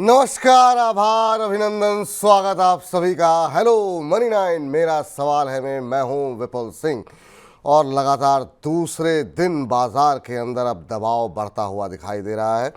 नमस्कार, आभार, अभिनंदन, स्वागत आप सभी का। हेलो मनी नाइन, मेरा सवाल है मैं हूं विपुल सिंह। और लगातार दूसरे दिन बाजार के अंदर अब दबाव बढ़ता हुआ दिखाई दे रहा है।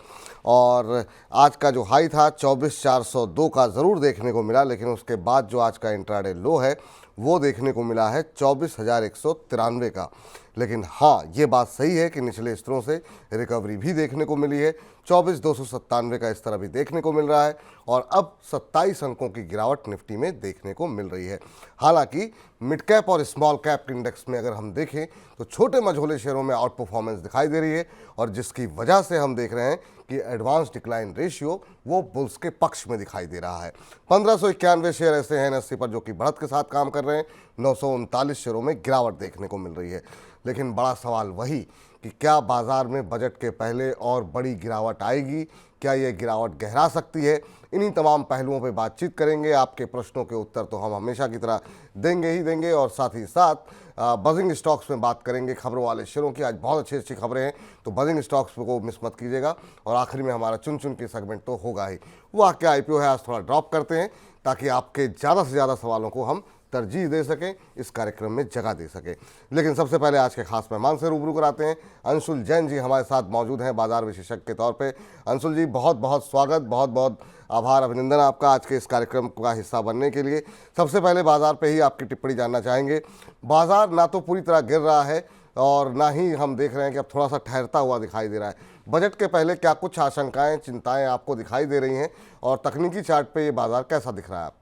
और आज का जो हाई था 24,402 का ज़रूर देखने को मिला, लेकिन उसके बाद जो आज का इंट्राडे लो है वो देखने को मिला है 24,193 का। लेकिन हाँ, ये बात सही है कि निचले स्तरों से रिकवरी भी देखने को मिली है। 24,297 का इस तरह भी देखने को मिल रहा है और अब 27 अंकों की गिरावट निफ्टी में देखने को मिल रही है। हालांकि मिड कैप और स्मॉल कैप इंडेक्स में अगर हम देखें तो छोटे मझोले शेयरों में आउट परफॉर्मेंस दिखाई दे रही है, और जिसकी वजह से हम देख रहे हैं कि एडवांस डिक्लाइन रेशियो वो बुल्स के पक्ष में दिखाई दे रहा है। 1591 शेयर ऐसे हैं NSE पर जो कि बढ़त के साथ काम कर रहे हैं। 939 शेयरों में गिरावट देखने को मिल रही है। लेकिन बड़ा सवाल वही कि क्या बाजार में बजट के पहले और बड़ी गिरावट आएगी? क्या ये गिरावट गहरा सकती है? इन्हीं तमाम पहलुओं पर बातचीत करेंगे। आपके प्रश्नों के उत्तर तो हम हमेशा की तरह देंगे ही देंगे, और साथ ही साथ बजिंग स्टॉक्स में बात करेंगे, खबरों वाले शेयरों की। आज बहुत अच्छी अच्छी खबरें हैं, तो बजिंग स्टॉक्स को मिस मत कीजिएगा। और आखिरी में हमारा चुन चुन के सेगमेंट तो होगा ही। वो क्या IPO है, आज थोड़ा ड्रॉप करते हैं ताकि आपके ज़्यादा से ज़्यादा सवालों को हम तरजीह दे सकें, इस कार्यक्रम में जगह दे सकें। लेकिन सबसे पहले आज के खास मेहमान से रूबरू कराते हैं। अंशुल जैन जी हमारे साथ मौजूद हैं बाजार विशेषज्ञ के तौर पे। अंशुल जी, बहुत बहुत स्वागत, बहुत बहुत आभार, अभिनंदन आपका आज के इस कार्यक्रम का हिस्सा बनने के लिए। सबसे पहले बाजार पे ही आपकी टिप्पणी जानना चाहेंगे। बाजार ना तो पूरी तरह गिर रहा है और ना ही हम देख रहे हैं कि अब थोड़ा सा ठहरता हुआ दिखाई दे रहा है। बजट के पहले क्या कुछ आशंकाएं, चिंताएं आपको दिखाई दे रही हैं, और तकनीकी चार्ट पे ये बाजार कैसा दिख रहा है आपको?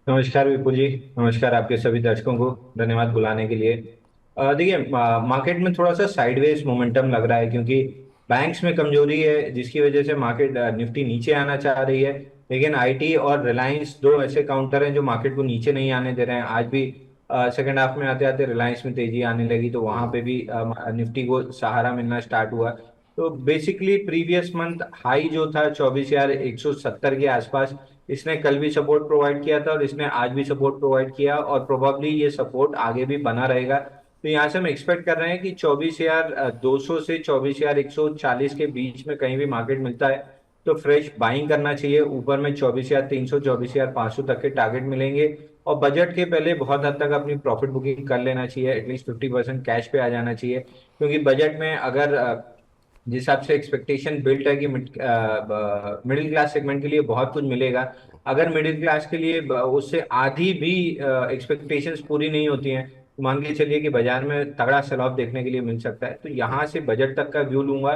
नमस्कार विपुल जी। नमस्कार आपके सभी दर्शकों को। धन्यवाद बुलाने के लिए। देखिए, मार्केट में थोड़ा सा साइडवेज मोमेंटम लग रहा है क्योंकि बैंक्स में कमजोरी है जिसकी वजह से मार्केट निफ्टी नीचे आना चाह रही है। लेकिन आईटी और रिलायंस दो ऐसे काउंटर हैं जो मार्केट को नीचे नहीं आने दे रहे हैं। आज भी सेकंड हाफ में आते आते रिलायंस में तेजी आने लगी तो वहां पे भी निफ्टी को सहारा मिलना स्टार्ट हुआ। तो बेसिकली प्रीवियस मंथ हाई जो था 24,170 के आसपास, इसने कल भी सपोर्ट प्रोवाइड किया था और इसने आज भी सपोर्ट प्रोवाइड किया और प्रोबेबली ये सपोर्ट आगे भी बना रहेगा। तो यहाँ से हम एक्सपेक्ट कर रहे हैं कि 24,200 से 24,140 के बीच में कहीं भी मार्केट मिलता है तो फ्रेश बाइंग करना चाहिए। ऊपर में 24,300 24,500 तक के टारगेट मिलेंगे। और बजट के पहले बहुत हद तक अपनी प्रॉफिट बुकिंग कर लेना चाहिए। एटलीस्ट 50% कैश पे आ जाना चाहिए क्योंकि बजट में अगर जिस हिसाब से एक्सपेक्टेशन बिल्ट है कि मिडिल क्लास सेगमेंट के लिए बहुत कुछ मिलेगा, अगर मिडिल क्लास के लिए उससे आधी भी एक्सपेक्टेशंस पूरी नहीं होती हैं तो मान के चलिए कि बाजार में तगड़ा सेल ऑफ देखने के लिए मिल सकता है। तो यहाँ से बजट तक का व्यू लूंगा।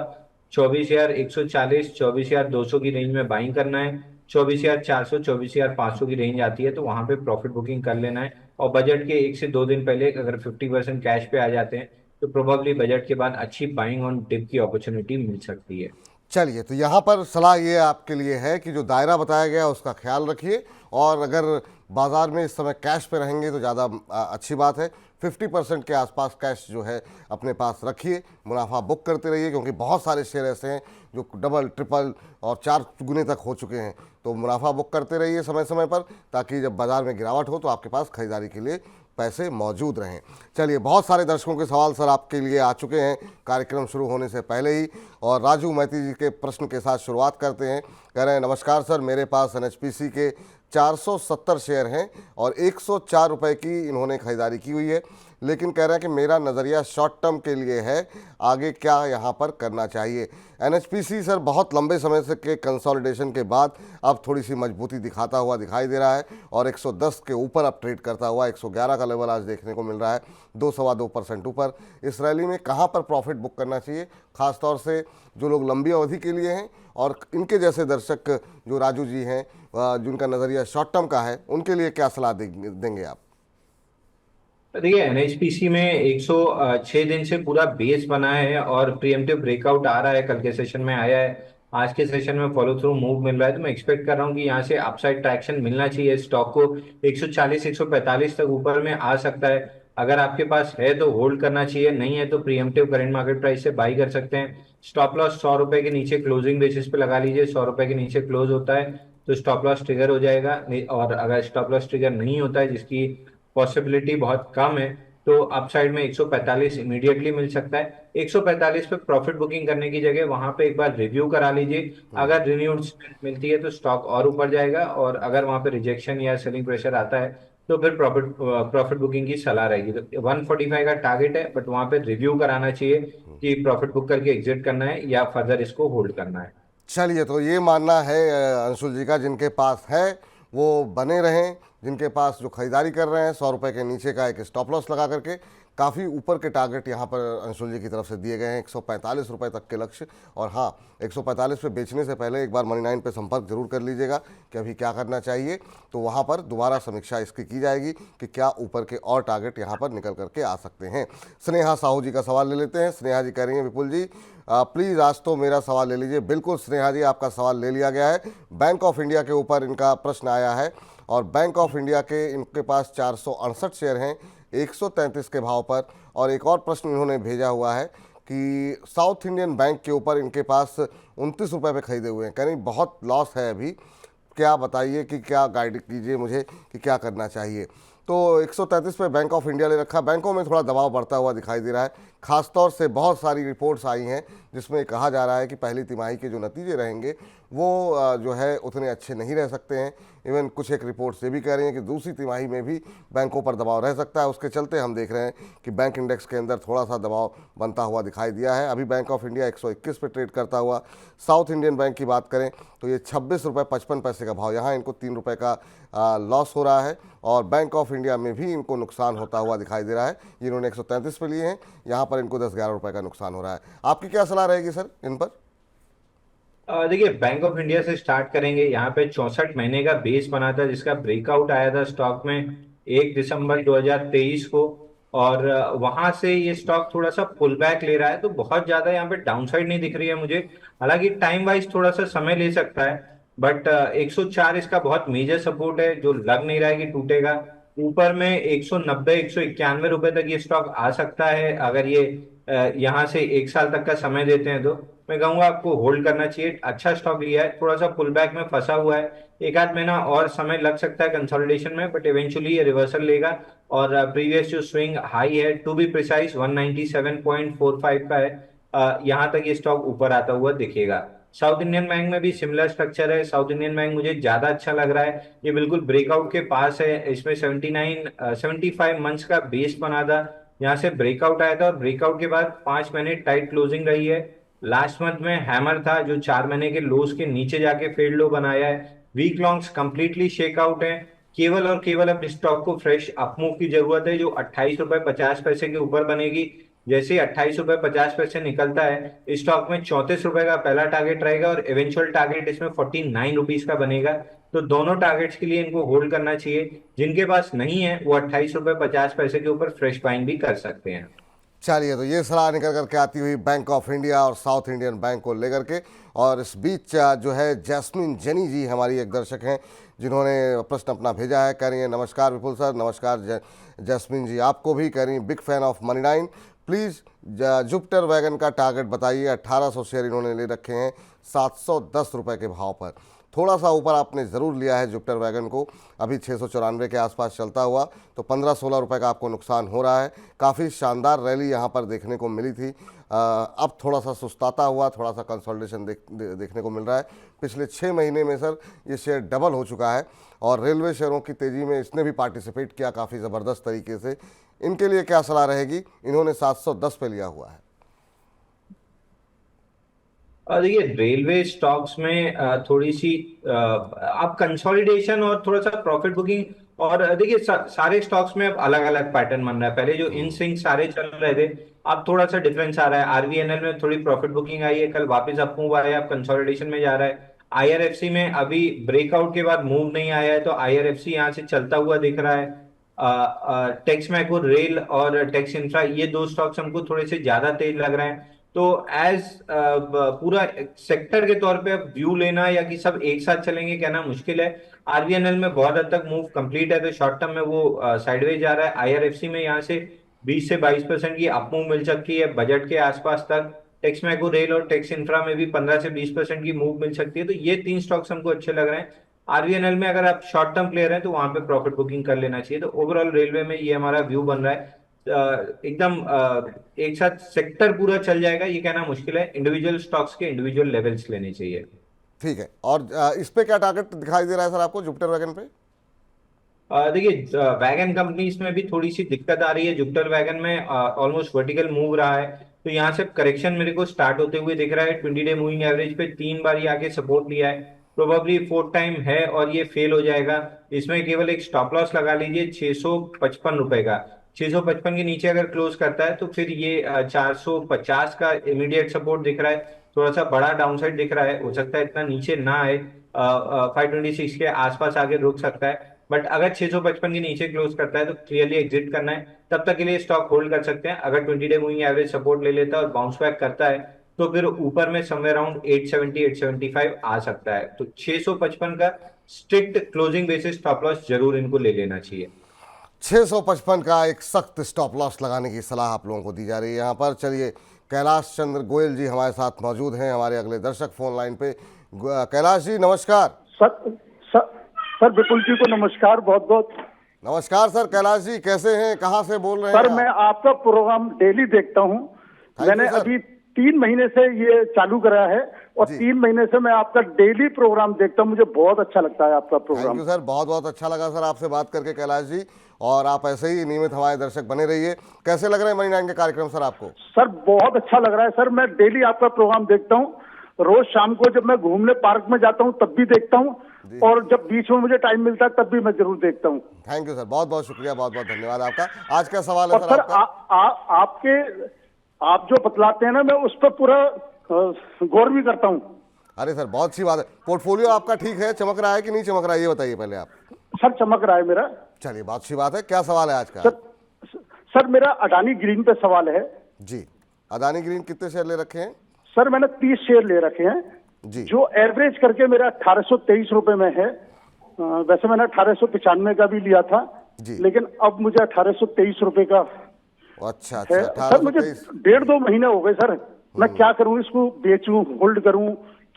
24,140 24,200 की रेंज में बाइंग करना है। 24,400 24,500 की रेंज आती है तो वहां पे प्रॉफिट बुकिंग कर लेना है। और बजट के 1 से 2 दिन पहले अगर 50% कैश पे आ जाते हैं तो प्रोबेबली बजट के बाद अच्छी बाइंग ऑन डिप की अपॉर्चुनिटी मिल सकती है। चलिए, तो यहाँ पर सलाह ये आपके लिए है कि जो दायरा बताया गया उसका ख्याल रखिए, और अगर बाजार में इस समय कैश पे रहेंगे तो ज़्यादा अच्छी बात है। 50% के आसपास कैश जो है अपने पास रखिए, मुनाफा बुक करते रहिए, क्योंकि बहुत सारे शेयर ऐसे हैं जो डबल ट्रिपल और 4 गुने तक हो चुके हैं। तो मुनाफा बुक करते रहिए समय समय पर, ताकि जब बाजार में गिरावट हो तो आपके पास खरीदारी के लिए पैसे मौजूद रहें। चलिए, बहुत सारे दर्शकों के सवाल सर आपके लिए आ चुके हैं कार्यक्रम शुरू होने से पहले ही, और राजू मैती जी के प्रश्न के साथ शुरुआत करते हैं। कह रहे हैं, नमस्कार सर, मेरे पास NHPC के 470 शेयर हैं और 104 रुपये की इन्होंने खरीदारी की हुई है, लेकिन कह रहे हैं कि मेरा नज़रिया शॉर्ट टर्म के लिए है, आगे क्या यहाँ पर करना चाहिए? NHPC सर बहुत लंबे समय से के कंसोलिडेशन के बाद अब थोड़ी सी मजबूती दिखाता हुआ दिखाई दे रहा है, और 110 के ऊपर अब ट्रेड करता हुआ 111 का लेवल आज देखने को मिल रहा है, 2-2.25% ऊपर। इस रैली में कहाँ पर प्रॉफिट बुक करना चाहिए, खासतौर से जो लोग लंबी अवधि के लिए हैं, और इनके जैसे दर्शक जो राजू जी हैं जिनका नज़रिया शॉर्ट टर्म का है, उनके लिए क्या सलाह देंगे आप? देखिए, एनएचपीसी में 106 दिन से पूरा बेस बना है और प्रीएम्प्टिव ब्रेकआउट आ रहा है। कल के सेशन में आया है, आज के सेशन में फॉलो थ्रू मूव मिल रहा है। तो मैं एक्सपेक्ट कर रहा हूँ कि यहाँ से अपसाइड ट्रैक्शन मिलना चाहिए स्टॉक को। 140 145 तक ऊपर में आ सकता है। अगर आपके पास है तो होल्ड करना चाहिए, नहीं है तो प्रीएम्प्टिव करंट मार्केट प्राइस से बाई कर सकते हैं। स्टॉप लॉस 100 रुपए के नीचे क्लोजिंग बेसिस पे लगा लीजिए। 100 रुपए के नीचे क्लोज होता है तो स्टॉप लॉस ट्रिगर हो जाएगा। और अगर स्टॉप लॉस ट्रिगर नहीं होता है, जिसकी पॉसिबिलिटी बहुत कम है, तो अपसाइड में 145 इमीडिएटली मिल सकता है। 145 पे प्रॉफिट बुकिंग करने की जगह वहां पे एक बार रिव्यू करा लीजिए। अगर रिन्यूड स्ट्रेंथ मिलती है तो स्टॉक और ऊपर जाएगा, और अगर वहां पे रिजेक्शन या सेलिंग प्रेशर आता है तो फिर प्रॉफिट प्रॉफिट बुकिंग की सलाह रहेगी। तो 145 का टारगेट है, बट वहां पे रिव्यू कराना चाहिए कि प्रॉफिट बुक करके एग्जिट करना है या फर्दर इसको होल्ड करना है। चलिए, तो ये मानना है अंशुल जी का, जिनके पास है वो बने रहें, जिनके पास जो खरीदारी कर रहे हैं 100 रुपये के नीचे का एक स्टॉप लॉस लगा करके। काफ़ी ऊपर के टारगेट यहाँ पर अंशुल जी की तरफ से दिए गए हैं, 145 रुपये तक के लक्ष्य। और हाँ, 145 पे बेचने से पहले एक बार मनी 9 पे संपर्क जरूर कर लीजिएगा कि अभी क्या करना चाहिए, तो वहाँ पर दोबारा समीक्षा इसकी की जाएगी कि क्या ऊपर के और टारगेट यहाँ पर निकल करके आ सकते हैं। स्नेहा साहू जी का सवाल ले लेते हैं। स्नेहा जी कह रही हैं, विपुल जी प्लीज़ आज तो मेरा सवाल ले लीजिए। बिल्कुल स्नेहा जी, आपका सवाल ले लिया गया है। बैंक ऑफ इंडिया के ऊपर इनका प्रश्न आया है, और बैंक ऑफ इंडिया के इनके पास 468 शेयर हैं 133 के भाव पर। और एक और प्रश्न इन्होंने भेजा हुआ है कि साउथ इंडियन बैंक के ऊपर इनके पास 29 रुपये पे खरीदे हुए हैं, कह रही बहुत लॉस है अभी, क्या बताइए कि क्या गाइड कीजिए मुझे कि क्या करना चाहिए। तो 133 पे बैंक ऑफ इंडिया ले रखा। बैंकों में थोड़ा दबाव बढ़ता हुआ दिखाई दे रहा है, खासतौर से बहुत सारी रिपोर्ट्स आई हैं जिसमें कहा जा रहा है कि पहली तिमाही के जो नतीजे रहेंगे वो जो है उतने अच्छे नहीं रह सकते हैं। इवन कुछ एक रिपोर्ट्स ये भी कह रही हैं कि दूसरी तिमाही में भी बैंकों पर दबाव रह सकता है। उसके चलते हम देख रहे हैं कि बैंक इंडेक्स के अंदर थोड़ा सा दबाव बनता हुआ दिखाई दिया है। अभी बैंक ऑफ इंडिया 121 पे ट्रेड करता हुआ। साउथ इंडियन बैंक की बात करें तो ये 26 रुपये 55 पैसे का भाव, यहाँ इनको 3 रुपये का लॉस हो रहा है। और बैंक ऑफ इंडिया में भी इनको नुकसान होता हुआ दिखाई दे रहा है। ये इन्होंने 133 पे लिए हैं, यहाँ पर इनको 10-11 रुपये का नुकसान हो रहा है। आपकी क्या सलाह रहेगी सर इन पर? देखिए, बैंक ऑफ इंडिया से स्टार्ट करेंगे। यहाँ पे 64 महीने का बेस बना था, जिसका ब्रेकआउट आया था स्टॉक में 1 दिसंबर 2023 को। और वहां से ये स्टॉक थोड़ा सा पुल बैक ले रहा है, तो बहुत ज्यादा यहाँ पे डाउनसाइड नहीं दिख रही है मुझे। हालांकि टाइम वाइज थोड़ा सा समय ले सकता है, बट 104 इसका बहुत मेजर सपोर्ट है जो लग नहीं रहा है कि टूटेगा। ऊपर में 190 191 रुपए तक ये स्टॉक आ सकता है, अगर ये यहाँ से 1 साल तक का समय देते हैं तो मैं कहूंगा आपको होल्ड करना चाहिए। अच्छा स्टॉक लिया है, थोड़ा सा पुल बैक में फंसा हुआ है, एक आध महीना और समय लग सकता है कंसोलिडेशन में, बट इवेंचुअली ये रिवर्सल लेगा। और प्रीवियस जो स्विंग हाई है, टू बी प्रिसाइज 197.45 का है, यहाँ तक ये स्टॉक ऊपर आता हुआ दिखेगा। साउथ इंडियन बैंक में भी सिमिलर स्ट्रक्चर है। साउथ इंडियन बैंक मुझे ज्यादा अच्छा लग रहा है, ये बिल्कुल ब्रेकआउट के पास है। इसमें 75 मंथ्स का बेस बना था, यहाँ से ब्रेकआउट आया था, और ब्रेकआउट के बाद 5 महीने टाइट क्लोजिंग रही है। लास्ट मंथ में हैमर था जो 4 महीने के लोस के नीचे जाके फेल्ड लो बनाया है। वीक लॉन्ग्स कंप्लीटली शेकआउट है। केवल और केवल अब स्टॉक को फ्रेश अपमूव की जरूरत है, जो 28 रुपए 50 पैसे के ऊपर बनेगी। जैसे ही 28 रुपए 50 पैसे निकलता है, स्टॉक में 34 रुपए का पहला टारगेट रहेगा, और इवेंचुअल टारगेट इसमें 49 रुपीज का बनेगा। तो दोनों टारगेट्स के लिए इनको होल्ड करना चाहिए। जिनके पास नहीं है वो 28 रुपए 50 पैसे के ऊपर फ्रेश बाइंग भी कर सकते हैं। चलिए, तो ये सलाह निकल करके आती हुई बैंक ऑफ इंडिया और साउथ इंडियन बैंक को लेकर के। और इस बीच जो है जैस्मिन जेनी जी हमारी एक दर्शक हैं जिन्होंने प्रश्न अपना भेजा है। कह रही हैं, नमस्कार विपुल सर। नमस्कार जैस्मिन जी, आपको भी। कह रही हैं, big fan of money 9, please Jupiter wagon का टारगेट बताइए। 1800 शेयर इन्होंने ले रखे हैं 710 रुपये के भाव पर। थोड़ा सा ऊपर आपने ज़रूर लिया है जुपिटर वैगन को, अभी 694 के आसपास चलता हुआ, तो 15-16 रुपये का आपको नुकसान हो रहा है। काफ़ी शानदार रैली यहाँ पर देखने को मिली थी, अब थोड़ा सा सुस्ताता हुआ, थोड़ा सा कंसोलिडेशन देखने को मिल रहा है। पिछले 6 महीने में सर ये शेयर डबल हो चुका है, और रेलवे शेयरों की तेज़ी में इसने भी पार्टिसिपेट किया काफ़ी ज़बरदस्त तरीके से। इनके लिए क्या सलाह रहेगी? इन्होंने 710 पे लिया हुआ है। और देखिए, रेलवे स्टॉक्स में थोड़ी सी आप कंसोलिडेशन और थोड़ा सा प्रॉफिट बुकिंग, और देखिए सारे स्टॉक्स में अब अलग अलग पैटर्न बन रहा है। पहले जो इन सिंक सारे चल रहे थे, अब थोड़ा सा डिफरेंस आ रहा है। आरवीएनएल में थोड़ी प्रॉफिट बुकिंग आई है, कल वापस अप मूव आया, अब कंसोलिडेशन में जा रहा है। आईआरएफसी में अभी ब्रेकआउट के बाद मूव नहीं आया है, तो आईआरएफसी यहाँ से चलता हुआ दिख रहा है। टेक्स मैको रेल और टेक्स इंफ्रा, ये दो स्टॉक्स हमको थोड़े से ज्यादा तेज लग रहे हैं। तो एज पूरा सेक्टर के तौर पे अब व्यू लेना या कि सब एक साथ चलेंगे कहना मुश्किल है। आरबीएनएल में बहुत हद तक मूव कंप्लीट है, तो शॉर्ट टर्म में वो साइडवेज जा रहा है। आईआरएफसी में यहाँ से 20 से 22% की अप मूव मिल सकती है बजट के आसपास तक। टेक्स मैको रेल और टेक्स इंफ्रा में भी 15 से 20% की मूव मिल सकती है। तो ये तीन स्टॉक्स हमको अच्छे लग रहे हैं। आरबीएनएल में अगर आप शॉर्ट टर्म प्लेयर हैं तो वहां पे प्रॉफिट बुकिंग कर लेना चाहिए। तो ओवरऑल रेलवे में ये हमारा व्यू बन रहा है। एकदम एक साथ सेक्टर पूरा चल जाएगा ये कहना मुश्किल है। इंडिविजुअल स्टॉक्स के इंडिविजुअल लेवल्स लेने चाहिए। ठीक है। और इस पे क्या टारगेट दिखाई दे रहा है सर आपको जुपिटर वैगन पे? देखिए, वैगन कंपनीज में भी थोड़ी सी दिक्कत आ रही है। जुपिटर वैगन में ऑलमोस्ट वर्टिकल मूव रहा है, तो यहाँ से करेक्शन मेरे को स्टार्ट होते हुए दिख रहा है। 20 डे मूविंग एवरेज पे 3 बार ये आके सपोर्ट लिया है, प्रोबेबली फोर्थ टाइम है और ये फेल हो जाएगा। इसमें केवल एक स्टॉप लॉस लगा लीजिए 655 रुपए का। 655 के नीचे अगर क्लोज करता है तो फिर ये 450 का इमीडिएट सपोर्ट दिख रहा है। थोड़ा सा बड़ा डाउनसाइड दिख रहा है, हो सकता है इतना नीचे ना आए, 526 के आसपास आगे रुक सकता है। बट अगर 655 के नीचे क्लोज करता है तो क्लियरली एग्जिट करना है। तब तक के लिए स्टॉक होल्ड कर सकते हैं। अगर 20 डे मूविंग एवरेज सपोर्ट ले लेता है और बाउंस बैक करता है तो फिर ऊपर में समवेयर अराउंड 870 875 आ सकता है। तो 655 का strict closing basis stop loss जरूर इनको ले लेना चाहिए। 655 का एक सख्त स्टॉप लॉस लगाने की सलाह आप लोगों को दी जा रही है यहाँ पर। चलिए, कैलाश चंद्र गोयल जी हमारे साथ मौजूद हैं, हमारे अगले दर्शक फोन लाइन पे। कैलाश जी नमस्कार। सर सर सर विपुल जी को नमस्कार बहुत बहुत। नमस्कार सर। कैलाश जी कैसे हैं, कहाँ से बोल रहे सर हैं मैं आप? आपका प्रोग्राम डेली देखता हूँ। थैंक मैंने यू सर। अभी 3 महीने से ये चालू करा है और जी। 3 महीने से मैं आपका डेली प्रोग्राम देखता हूँ। मुझे बहुत अच्छा लगता है आपका थैंक प्रोग्राम। यू सर, बहुत बहुत अच्छा लगा सर आपसे बात करके कैलाश जी। और आप ऐसे ही नियमित हमारे दर्शक बने रहिए। कैसे लग रहे हैं मनी नाइन के कार्यक्रम सर आपको? सर बहुत अच्छा लग रहा है सर। मैं डेली आपका प्रोग्राम देखता हूँ। रोज शाम को जब मैं घूमने पार्क में जाता हूँ तब भी देखता हूँ, जी। और जब बीच में मुझे टाइम मिलता है तब भी मैं जरूर देखता हूँ। थैंक यू सर, बहुत बहुत शुक्रिया, बहुत बहुत धन्यवाद आपका। आज क्या सवाल है और सर सर आपका? आपके आप जो बतलाते हैं ना, मैं उस पर पूरा गौर भी करता हूँ। अरे सर बहुत अच्छी बात है। पोर्टफोलियो आपका ठीक है, चमक रहा है कि नहीं चमक रहा है, ये बताइए पहले आप। सर चमक रहा है मेरा। चलिए, बहुत अच्छी बात है। क्या सवाल है आज का? सर सर मेरा अडानी ग्रीन पे सवाल है। जी। अदानी ग्रीन कितने शेयर ले रखे हैं? सर मैंने 30 शेयर ले रखे हैं, जी। जो एवरेज करके मेरा 1823 रुपए में है। वैसे मैंने 1895 का भी लिया था, जी। लेकिन अब मुझे 1823 रुपए का अच्छा है। अच्छा, सर मुझे 1823। 1.5-2 महीने हो गए सर। मैं क्या करूं, इसको बेचूं, होल्ड करूं,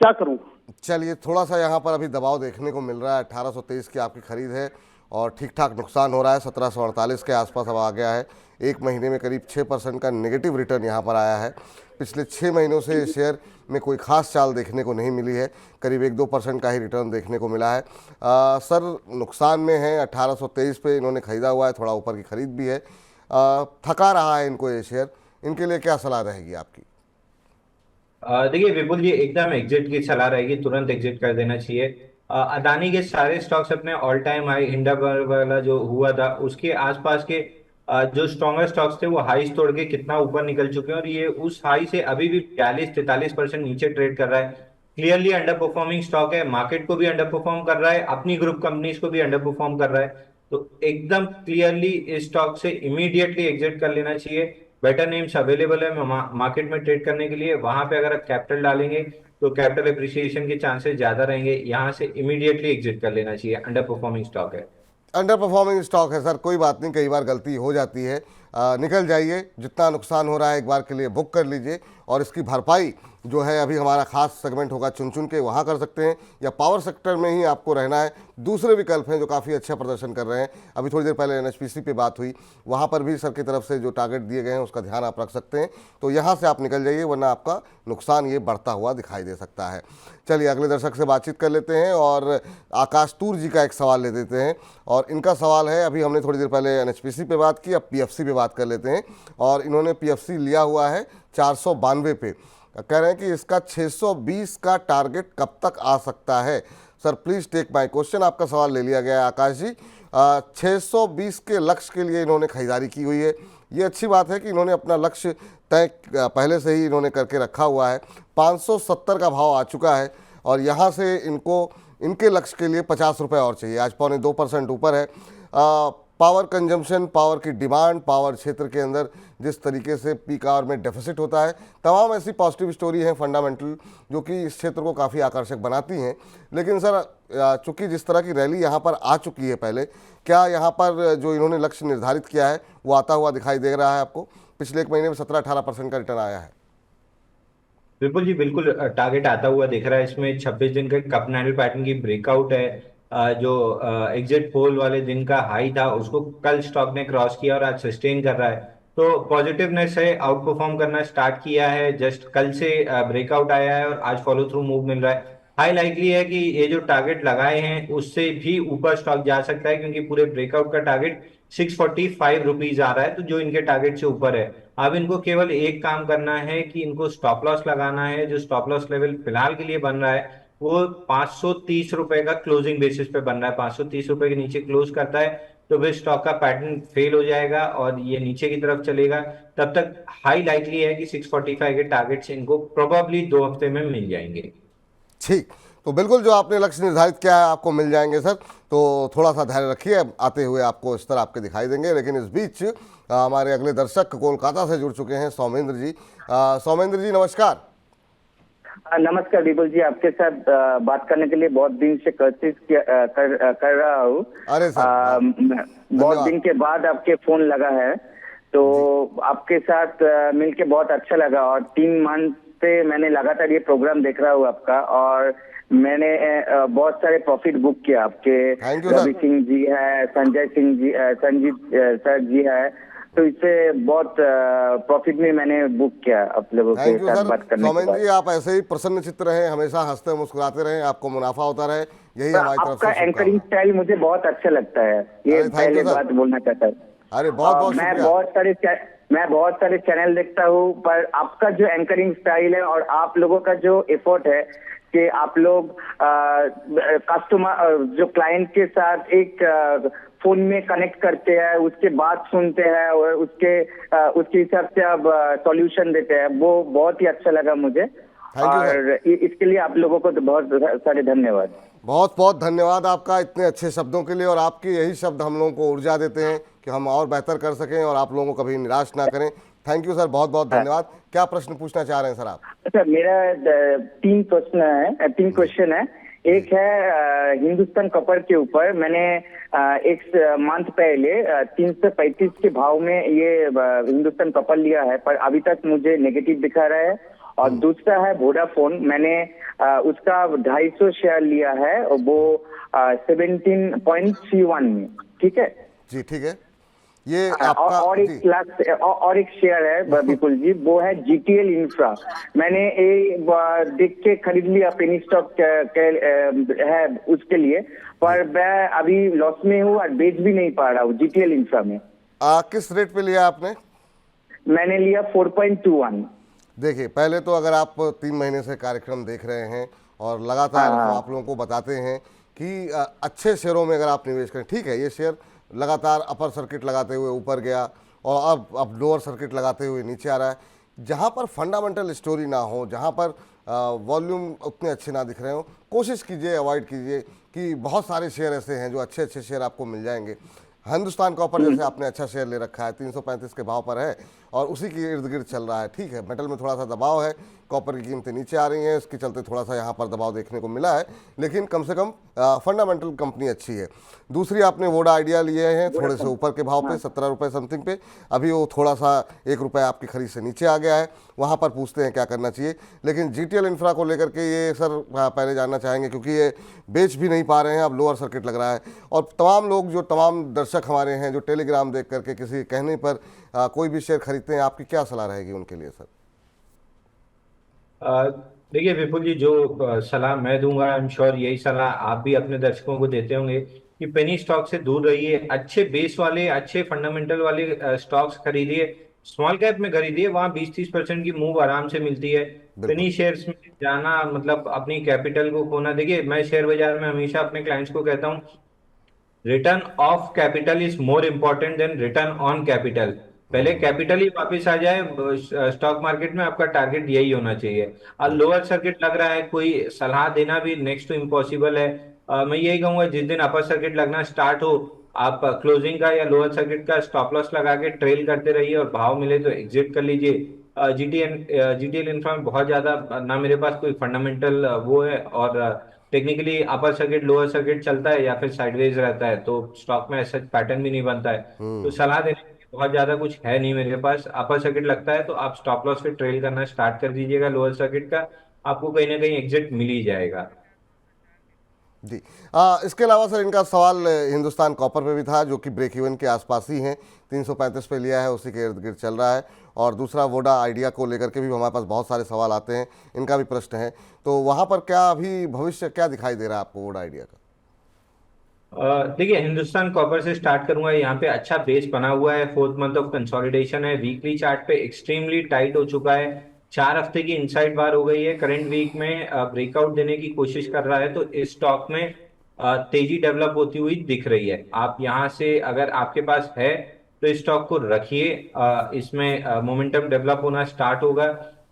क्या करूं? चलिए, थोड़ा सा यहाँ पर अभी दबाव देखने को मिल रहा है। 1823 की आपकी खरीद है और ठीक ठाक नुकसान हो रहा है। 1748 के आसपास अब आ गया है। एक महीने में करीब 6% का नेगेटिव रिटर्न यहाँ पर आया है। पिछले 6 महीनों से शेयर में कोई खास चाल देखने को नहीं मिली है, करीब 1-2% का ही रिटर्न देखने को मिला है। सर नुकसान में है। 1823 पे इन्होंने खरीदा हुआ है, थोड़ा ऊपर की खरीद भी है। थका रहा है इनको ये शेयर। इनके लिए क्या सलाह रहेगी आपकी? देखिए विपुल जी, एकदम एग्जिट की सलाह रहेगी, तुरंत एग्जिट कर देना चाहिए। अदानी के सारे स्टॉक्स अपने ऑल टाइम हाई हिंडनबर्ग वाला जो हुआ था उसके आसपास के जो स्ट्रॉन्गर स्टॉक्स थे वो हाईस तोड़ के कितना ऊपर निकल चुके हैं, और ये उस हाई से अभी भी 42-43% नीचे ट्रेड कर रहा है। क्लियरली अंडर परफॉर्मिंग स्टॉक है, मार्केट को भी अंडर परफॉर्म कर रहा है, अपनी ग्रुप कंपनीज को भी अंडर परफॉर्म कर रहा है। तो एकदम क्लियरली इस स्टॉक से इमीडिएटली एग्जिट कर लेना चाहिए। बेटर नेम्स अवेलेबल है मार्केट में ट्रेड करने के लिए, वहां पे अगर आप कैपिटल डालेंगे तो कैपिटल एप्रिसिएशन के चांसेस ज्यादा रहेंगे। यहाँ से इमीडिएटली एग्जिट कर लेना चाहिए, अंडर परफॉर्मिंग स्टॉक है। अंडर परफॉर्मिंग स्टॉक है सर, कोई बात नहीं, कई बार गलती हो जाती है। निकल जाइए, जितना नुकसान हो रहा है एक बार के लिए बुक कर लीजिए, और इसकी भरपाई जो है अभी हमारा खास सेगमेंट होगा चुन चुन के, वहाँ कर सकते हैं, या पावर सेक्टर में ही आपको रहना है। दूसरे विकल्प हैं जो काफ़ी अच्छा प्रदर्शन कर रहे हैं। अभी थोड़ी देर पहले एनएचपीसी पे बात हुई, वहाँ पर भी सर की तरफ से जो टारगेट दिए गए हैं उसका ध्यान आप रख सकते हैं। तो यहाँ से आप निकल जाइए, वरना आपका नुकसान ये बढ़ता हुआ दिखाई दे सकता है। चलिए अगले दर्शक से बातचीत कर लेते हैं और आकाश तूर जी का एक सवाल ले देते हैं। और इनका सवाल है, अभी हमने थोड़ी देर पहले एनएचपीसी पे बात की, अब पीएफसी पे बात कर लेते हैं। और इन्होंने पीएफसी लिया हुआ है 492 पे। कह रहे हैं कि इसका 620 का टारगेट कब तक आ सकता है? Sir please take my question. आपका सवाल ले लिया गया है आकाश जी। 620 के लक्ष्य के लिए इन्होंने खरीदारी की हुई है। ये अच्छी बात है कि इन्होंने अपना लक्ष्य तय पहले से ही इन्होंने करके रखा हुआ है। 570 का भाव आ चुका है और यहाँ से इनको इनके लक्ष्य के लिए 50 रुपये और चाहिए। आज 2.25% ऊपर है। पावर कंजम्पशन, पावर की डिमांड, पावर क्षेत्र के अंदर जिस तरीके से पीक आवर में डेफिसिट होता है, तमाम ऐसी पॉजिटिव स्टोरी हैं फंडामेंटल जो कि इस क्षेत्र को काफ़ी आकर्षक बनाती हैं। लेकिन सर चूंकि जिस तरह की रैली यहाँ पर आ चुकी है पहले, क्या यहाँ पर जो इन्होंने लक्ष्य निर्धारित किया है वो आता हुआ दिखाई दे रहा है आपको? पिछले एक महीने में 17-18% का रिटर्न आया है। बिल्कुल जी, बिल्कुल टारगेट आता हुआ दिख रहा है। इसमें 26 दिन का कप एंडल पैटर्न की ब्रेकआउट है। जो एग्जिट पोल वाले दिन का हाई था उसको कल स्टॉक ने क्रॉस किया और आज सस्टेन कर रहा है। तो पॉजिटिवनेस है, आउट परफॉर्म करना स्टार्ट किया है, जस्ट कल से ब्रेकआउट आया है और आज फॉलो थ्रू मूव मिल रहा है। हाई लाइकली है कि ये जो टारगेट लगाए हैं उससे भी ऊपर स्टॉक जा सकता है, क्योंकि पूरे ब्रेकआउट का टारगेट 645 रुपीज आ रहा है, तो जो इनके टारगेट से ऊपर है। अब इनको केवल एक काम करना है कि इनको स्टॉप लॉस लगाना है। जो स्टॉप लॉस लेवल फिलहाल के लिए बन रहा है वो 530 रुपए का क्लोजिंग बेसिस पे बन रहा है। 530 रुपए के नीचे क्लोज करता है तो फिर स्टॉक का पैटर्न फेल हो जाएगा और ये नीचे की तरफ चलेगा। तब तक हाई लाइकली है कि 645 के टारगेट से इनको प्रोबेबली 2 हफ्ते में मिल जाएंगे। ठीक, तो बिल्कुल जो आपने लक्ष्य निर्धारित किया है आपको मिल जाएंगे सर। तो थोड़ा सा धैर्य रखिए, आते हुए आपको इस तरह आपके दिखाई देंगे। लेकिन इस बीच हमारे अगले दर्शक कोलकाता से जुड़ चुके हैं, सौमेंद्र जी। सौमेंद्र जी नमस्कार। नमस्कार विपुल जी, आपके साथ बात करने के लिए बहुत दिन से कोशिश कर रहा हूँ। अरे सर, बहुत दिन के बाद आपके फोन लगा है, तो आपके साथ मिलके बहुत अच्छा लगा। और 3 मंथ से मैंने लगातार ये प्रोग्राम देख रहा हूँ आपका, और मैंने बहुत सारे प्रॉफिट बुक किया आपके। Thank you, sir. Ravi Singh ji है, संजय सिंह जी, संजीत सर जी है, तो इससे बहुत प्रॉफिट में मैंने बुक किया आप लोगों के थैंक यू साथ सर। बात करने के सौमेंद्र बाद। जी आप ऐसे ही प्रसन्न चित्त रहे, हमेशा हंसते मुस्कुराते रहे, आपको मुनाफा होता रहे, यही हमारी तरफ आपका से एंकरिंग शुभकामनाएं। स्टाइल मुझे बहुत अच्छा लगता है, ये अरे, thank पहले you, sir. बात बोलना चाहता हूँ। अरे बहुत बहुत मैं शुक्रिया। बहुत सारे चैनल देखता हूँ, पर आपका जो एंकरिंग स्टाइल है और आप लोगों का जो एफर्ट है कि आप लोग कस्टमर जो क्लाइंट के साथ एक फोन में कनेक्ट करते हैं, उसके बात सुनते हैं और उसके हिसाब से आप सॉल्यूशन देते हैं, वो बहुत ही अच्छा लगा मुझे। you, और इसके लिए आप लोगों को तो बहुत सारे धन्यवाद। बहुत बहुत धन्यवाद आपका इतने अच्छे शब्दों के लिए। और आपके यही शब्द हम लोगों को ऊर्जा देते हैं कि हम और बेहतर कर सकें और आप लोगों को कभी निराश ना करें। थैंक यू सर, बहुत बहुत धन्यवाद। क्या प्रश्न पूछना चाह रहे हैं सर आप? अच्छा, मेरा 3 क्वेश्चन है। एक है हिंदुस्तान कॉपर के ऊपर। मैंने एक मंथ पहले 335 के भाव में ये हिंदुस्तान कॉपर लिया है, पर अभी तक मुझे नेगेटिव दिखा रहा है। और दूसरा है वोडाफोन, मैंने उसका 250 शेयर लिया है, और वो 17.31 में। ठीक है जी, ठीक है। ये आपका और जी। और एक शेयर है विपुल जी, वो है जीटीएल इंफ्रा। मैंने देख के खरीद लिया, पेनी स्टॉक है उसके लिए, पर मैं अभी लॉस में हूँ और बेच भी नहीं पा रहा हूँ जीटीएल इंफ्रा में। किस रेट पे लिया आपने? मैंने लिया 4.21। देखिए, पहले तो अगर आप 3 महीने से कार्यक्रम देख रहे हैं और लगातार हम आप लोगों को बताते हैं कि अच्छे शेयरों में अगर आप निवेश करें, ठीक है, ये शेयर लगातार अपर सर्किट लगाते हुए ऊपर गया और अब लोअर सर्किट लगाते हुए नीचे आ रहा है। जहाँ पर फंडामेंटल स्टोरी ना हो, जहाँ पर वॉल्यूम उतने अच्छे ना दिख रहे हो, कोशिश कीजिए, अवॉइड कीजिए कि बहुत सारे शेयर ऐसे हैं जो अच्छे अच्छे शेयर आपको मिल जाएंगे। हिंदुस्तान कॉपर जैसे आपने अच्छा शेयर ले रखा है, 335 के भाव पर है और उसी के इर्द गिर्द चल रहा है। ठीक है, मेटल में थोड़ा सा दबाव है, कॉपर की कीमतें नीचे आ रही हैं, इसके चलते थोड़ा सा यहाँ पर दबाव देखने को मिला है, लेकिन कम से कम फंडामेंटल कंपनी अच्छी है। दूसरी आपने वोडा आइडिया लिए हैं थोड़े से ऊपर के भाव पे, 17 रुपये समथिंग पे, अभी वो थोड़ा सा 1 रुपये आपकी खरीद से नीचे आ गया है, वहाँ पर पूछते हैं क्या करना चाहिए। लेकिन जीटीएल इंफ्रा को लेकर के ये सर पहले जानना चाहेंगे, क्योंकि ये बेच भी नहीं पा रहे हैं, अब लोअर सर्किट लग रहा है। और तमाम लोग, जो तमाम दर्शक हमारे हैं जो टेलीग्राम देख करके किसी कहने पर कोई भी शेयर खरीदते हैं, आपकी क्या सलाह रहेगी उनके लिए सर? देखिए विपुल जी, जो सलाह मैं दूंगा, आई एम श्योर यही सलाह आप भी अपने दर्शकों को देते होंगे कि पेनी स्टॉक से दूर रहिए। अच्छे बेस वाले, अच्छे फंडामेंटल वाले स्टॉक्स खरीदिए, स्मॉल कैप में खरीदिए, वहां 20-30% की मूव आराम से मिलती है। पेनी शेयर्स में जाना मतलब अपनी कैपिटल को खोना। देखिए, मैं शेयर बाजार में हमेशा अपने क्लाइंट्स को कहता हूँ, return of capital is more important than return on capital. पहले कैपिटल ही वापस आ जाए स्टॉक मार्केट में, आपका टारगेट यही होना चाहिए। और लोअर सर्किट लग रहा है, कोई सलाह देना भी नेक्स्ट टू इम्पॉसिबल है। मैं यही कहूंगा, जिस दिन अपर सर्किट लगना स्टार्ट हो, आप क्लोजिंग का या लोअर सर्किट का स्टॉप लॉस लगा के ट्रेल करते रहिए और भाव मिले तो एग्जिट कर लीजिए। जीटीएल इंफ्रा में बहुत ज्यादा ना मेरे पास कोई फंडामेंटल वो है, और technically upper circuit lower circuit चलता है या फिर साइडवेज रहता है, तो स्टॉक में ऐसा पैटर्न भी नहीं बनता है। तो सलाह देने के लिए बहुत ज्यादा कुछ है नहीं मेरे पास। अपर सर्किट लगता है तो आप स्टॉप लॉस पे ट्रेल करना स्टार्ट कर दीजिएगा, लोअर सर्किट का आपको कहीं ना कहीं एग्जिट मिल ही जाएगा। जी। इसके अलावा सर इनका सवाल हिंदुस्तान कॉपर पे भी था, जो कि ब्रेक इवन के आसपास ही हैं, 335 पे लिया है, उसी के इर्द गिर्द चल रहा है। और दूसरा वोडा आइडिया को लेकर के भी हमारे पास बहुत सारे सवाल आते हैं, इनका भी प्रश्न है, तो वहाँ पर क्या अभी भविष्य क्या दिखाई दे रहा है आपको वोडा आइडिया का? देखिए, हिंदुस्तान कॉपर से स्टार्ट करूंगा। यहाँ पे अच्छा बेस बना हुआ है, फोर्थ मंथ ऑफ कंसोलिडेशन है, वीकली चार्ट पे एक्सट्रीमली टाइट हो चुका है, 4 हफ्ते की इनसाइड बार हो गई है, करंट वीक में ब्रेकआउट देने की कोशिश कर रहा है, तो इस स्टॉक में तेजी डेवलप होती हुई दिख रही है। आप यहाँ से अगर आपके पास है तो इस स्टॉक को रखिए, इसमें मोमेंटम डेवलप होना स्टार्ट होगा।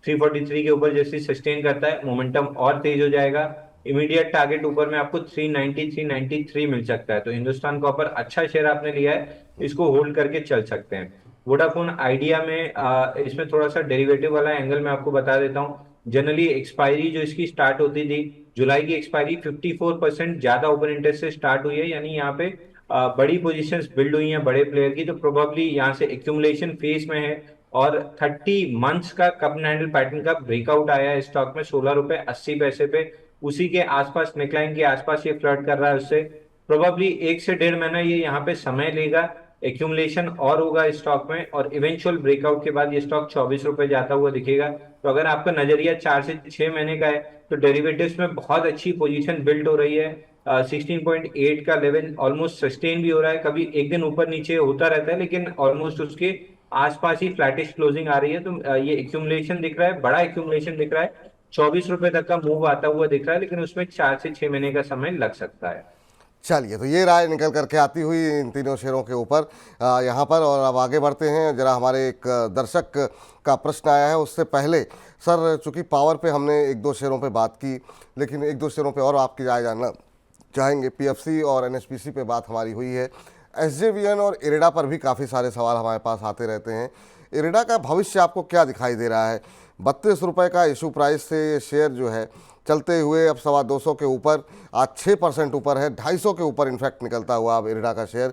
343 के ऊपर जैसे सस्टेन करता है, मोमेंटम और तेज हो जाएगा। इमीडिएट टारगेट ऊपर में आपको 390 393 मिल सकता है। तो हिंदुस्तान कॉपर अच्छा शेयर आपने लिया है, इसको होल्ड करके चल सकते हैं। वोडाफोन आइडिया में इसमें थोड़ा सा डेरिवेटिव वाला एंगल मैं आपको बता देता हूँ। जनरली एक्सपायरी जो इसकी स्टार्ट होती थी, जुलाई की एक्सपायरी 54% ज्यादा ओपन इंटरेस्ट से स्टार्ट हुई है, यानी यहाँ पे बड़ी पोजीशंस बिल्ड हुई हैं बड़े प्लेयर की, तो प्रोबेबली यहाँ से एक्यूमुलेशन फेज में है। और 30 मंथ्स का कप एंड हैंडल पैटर्न का ब्रेकआउट आया है स्टॉक में 16 रुपए 80 पैसे पे, उसी के आसपास नेकलाइन के आसपास ये फ्लर्ट कर रहा है उससे। प्रोबेबली 1 से 1.5 महीना ये यहाँ पे समय लेगा, एक्यूमुलेशन और होगा इस स्टॉक में, और इवेंचुअल ब्रेकआउट के बाद ये स्टॉक 24 रुपए जाता हुआ दिखेगा। तो अगर आपका नजरिया 4 से 6 महीने का है तो डेरिवेटिव्स में बहुत अच्छी पोजीशन बिल्ड हो रही है। 16.8 का लेवल ऑलमोस्ट सस्टेन भी हो रहा है, कभी एक दिन ऊपर नीचे होता रहता है, लेकिन ऑलमोस्ट उसके आसपास ही फ्लैटिश क्लोजिंग आ रही है। तो ये एक्यूमुलेशन दिख रहा है, बड़ा एक्यूमुलेशन दिख रहा है, 24 रुपए तक का मूव आता हुआ दिख रहा है, लेकिन उसमें 4 से 6 महीने का समय लग सकता है। चलिए, तो ये राय निकल करके आती हुई इन तीनों शेयरों के ऊपर यहाँ पर। और अब आगे बढ़ते हैं, जरा हमारे एक दर्शक का प्रश्न आया है, उससे पहले सर चूंकि पावर पे हमने एक दो शेयरों पे बात की, लेकिन एक दो शेयरों पे और आपकी राय जानना चाहेंगे। पीएफसी और एनएचपीसी पे बात हमारी हुई है, एसजेवीएन और इरेडा पर भी काफ़ी सारे सवाल हमारे पास आते रहते हैं। इरेडा का भविष्य आपको क्या दिखाई दे रहा है? 32 रुपये का इशू प्राइस से ये शेयर जो है चलते हुए अब 225 के ऊपर, आज 6% ऊपर है, 250 के ऊपर इनफैक्ट निकलता हुआ अब इरेडा का शेयर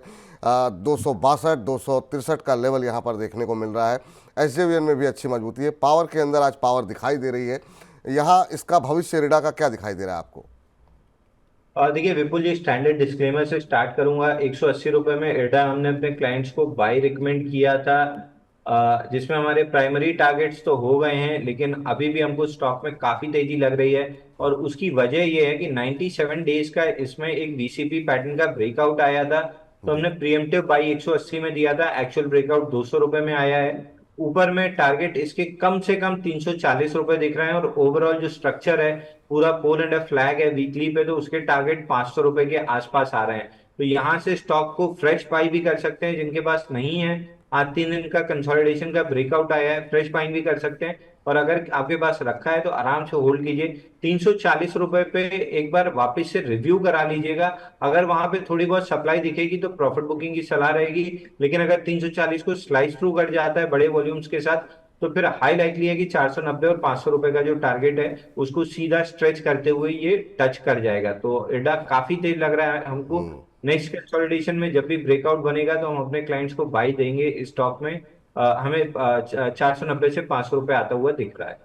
262 263 का लेवल यहाँ पर देखने को मिल रहा है। एसजेवीएन में भी अच्छी मजबूती है, पावर के अंदर आज पावर दिखाई दे रही है। यहाँ इसका भविष्य इरेडा का क्या दिखाई दे रहा है आपको? देखिए विपुल जी, स्टैंडर्ड डिस्क्लेमर से स्टार्ट करूंगा। 180 रुपए में इरेडा हमने अपने क्लाइंट्स को बाय रिकमेंड किया था, जिसमें हमारे प्राइमरी टारगेट्स तो हो गए हैं, लेकिन अभी भी हमको स्टॉक में काफी तेजी लग रही है। और उसकी वजह यह है कि 97 डेज का इसमें एक बीसीपी पैटर्न का ब्रेकआउट आया था, तो हमने प्रीएम्प्टिव बाई 180 में दिया था, एक्चुअल ब्रेकआउट 200 रुपए में आया है। ऊपर में टारगेट इसके कम से कम 340 रुपए दिख रहे हैं, और ओवरऑल जो स्ट्रक्चर है पूरा पोल एंड फ्लैग है वीकली पे, तो उसके टारगेट 500 रुपए के आसपास आ रहे हैं। तो यहाँ से स्टॉक को फ्रेश बाई भी कर सकते हैं, जिनके पास नहीं है, आज 3 दिन का कंसोलिडेशन का ब्रेकआउट आया है, फ्रेश बाइंग भी कर सकते हैं। और अगर आपके पास रखा है तो आराम से होल्ड कीजिए। 340 रुपए पे एक बार वापस से रिव्यू करा लीजिएगा, अगर वहां पे थोड़ी बहुत सप्लाई दिखेगी तो प्रॉफिट बुकिंग की सलाह रहेगी, लेकिन अगर 340 को स्लाइस थ्रू कर जाता है बड़े वॉल्यूम्स के साथ, तो फिर हाई लाइकली है कि 490 और 500 रुपए का जो टारगेट है उसको सीधा स्ट्रेच करते हुए ये टच कर जाएगा। तो एडा काफी तेज लग रहा है हमको। नेक्स्ट कंसोलिडेशन में जब भी ब्रेकआउट बनेगा तो हम अपने क्लाइंट्स को बाई देंगे इस स्टॉक में। हमें 490 से 500 रुपए आता हुआ दिख रहा है।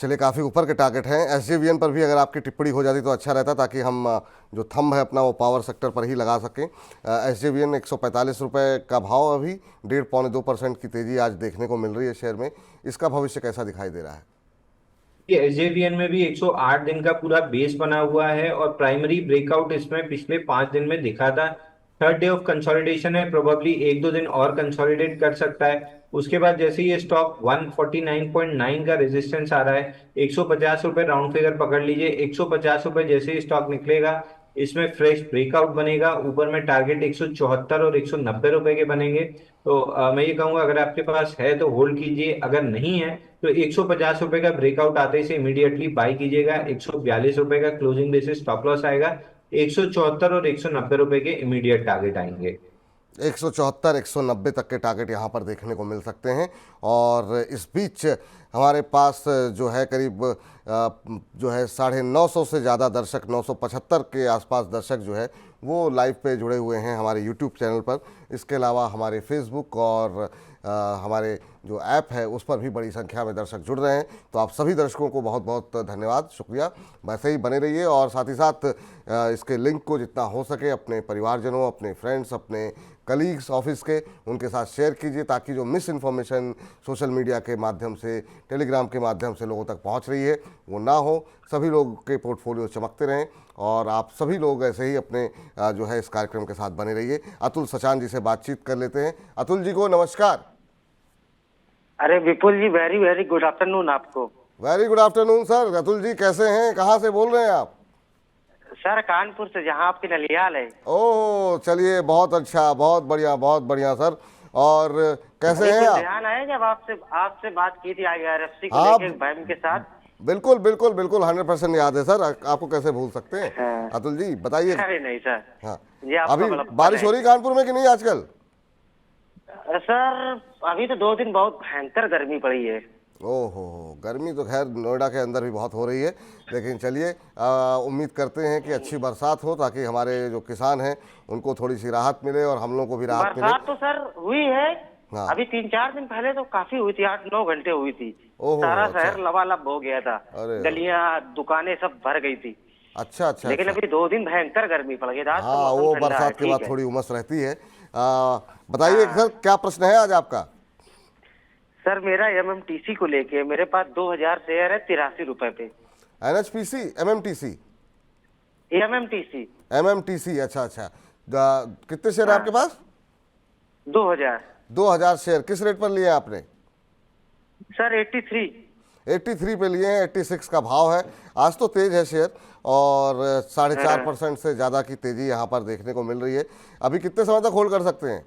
चलिए, काफ़ी ऊपर के टारगेट हैं। एसजेवीएन पर भी अगर आपकी टिप्पणी हो जाती तो अच्छा रहता, ताकि हम जो थंब है अपना वो पावर सेक्टर पर ही लगा सकें। एसजेवीएन 145 रुपये का भाव, अभी 1.5-2% की तेज़ी आज देखने को मिल रही है शेयर में। इसका भविष्य कैसा दिखाई दे रहा है? ये एसजेवीएन में भी 108 दिन का पूरा बेस बना हुआ है, और प्राइमरी ब्रेकआउट इसमें पिछले 5 दिन में दिखा था। थर्ड डे ऑफ कंसोलिडेशन है, प्रोबेबली 1-2 दिन और कंसोलिडेट कर सकता है। उसके बाद जैसे ये स्टॉक 149.9 का रेजिस्टेंस आ रहा है, 150 रुपए राउंड फिगर पकड़ लीजिए। 150 रुपए जैसे ही स्टॉक निकलेगा, इसमें फ्रेश ब्रेकआउट बनेगा, ऊपर में टारगेट 174 और 190 रुपए के बनेंगे। तो मैं ये कहूंगा अगर आपके पास है तो होल्ड कीजिए, अगर नहीं है तो 150 रुपए का ब्रेकआउट आते से इमीडिएटली बाई कीजिएगा। 142 रुपए का क्लोजिंग बेसिस स्टॉप लॉस आएगा, 174 और 190 रुपए के इमीडिएट टारगेट आएंगे। 174 190 तक के टारगेट यहाँ पर देखने को मिल सकते हैं। और इस बीच हमारे पास जो है करीब जो है 950 से ज़्यादा दर्शक, 975 के आसपास दर्शक जो है वो लाइव पे जुड़े हुए हैं हमारे यूट्यूब चैनल पर। इसके अलावा हमारे फेसबुक और हमारे जो ऐप है उस पर भी बड़ी संख्या में दर्शक जुड़ रहे हैं। तो आप सभी दर्शकों को बहुत बहुत धन्यवाद, शुक्रिया। वैसे ही बने रहिए और साथ ही साथ इसके लिंक को जितना हो सके अपने परिवारजनों, अपने फ्रेंड्स, अपने कलीग्स ऑफिस के, उनके साथ शेयर कीजिए ताकि जो मिस इन्फॉर्मेशन सोशल मीडिया के माध्यम से, टेलीग्राम के माध्यम से लोगों तक पहुंच रही है वो ना हो। सभी लोग के पोर्टफोलियो चमकते रहें और आप सभी लोग ऐसे ही अपने जो है इस कार्यक्रम के साथ बने रहिए। अतुल सचान जी से बातचीत कर लेते हैं। अतुल जी को नमस्कार। अरे Vipul ji, very very good afternoon आपको। Very good afternoon sir. Atul ji कैसे हैं, कहाँ से बोल रहे हैं आप? सर कानपुर से, जहाँ आपकी नलियाल है। ओह चलिए, बहुत अच्छा, बहुत बढ़िया सर। और कैसे हैं आप? ध्यान आया जब आपसे बात की थी IRFC को हाँ, लेके बैंक के साथ। बिल्कुल बिल्कुल बिल्कुल 100% याद है सर। आपको कैसे भूल सकते हैं? हाँ। अतुल जी बताइए। अरे नहीं सर। हाँ, ये आपका अभी बड़ा बारिश हो रही कानपुर में कि नहीं आजकल? सर अभी तो 2 दिन बहुत भयंकर गर्मी पड़ी है। ओहो, गर्मी तो खैर नोएडा के अंदर भी बहुत हो रही है, लेकिन चलिए उम्मीद करते हैं कि अच्छी बरसात हो ताकि हमारे जो किसान हैं उनको थोड़ी सी राहत मिले और हम लोग को भी राहत मिले। बरसात तो सर हुई है। हाँ। अभी 3-4 दिन पहले तो काफी हुई थी, 8-9 घंटे हुई थी। ओहो, सारा अच्छा। शहर लबालब हो गया था। अरे। गलियां, दुकानें सब भर गई थी। अच्छा अच्छा लेकिन अच्छा। अभी 2 दिन भयंकर गर्मी पड़ गई। आज तो हाँ, मौसम वो ठंडा है, बरसात के ठीक बाद है। थोड़ी उमस रहती है। बताइए सर, क्या प्रश्न है आज आपका? सर मेरा MMTC को लेके, मेरे पास 2000 शेयर है 83 रुपए पे। NHPC, MMTC? MMTC। MMTC, अच्छा अच्छा। कितने शेयर है आपके पास? 2000। 2000 शेयर। किस रेट पर लिए आपने? सर 83। 83 पे लिए हैं। 86 का भाव है। आज तो तेज है शेयर और 4.5% से ज़्यादा की तेज़ी यहाँ पर देखने को मिल रही है। अभी कितने समय तक होल्ड कर सकते हैं?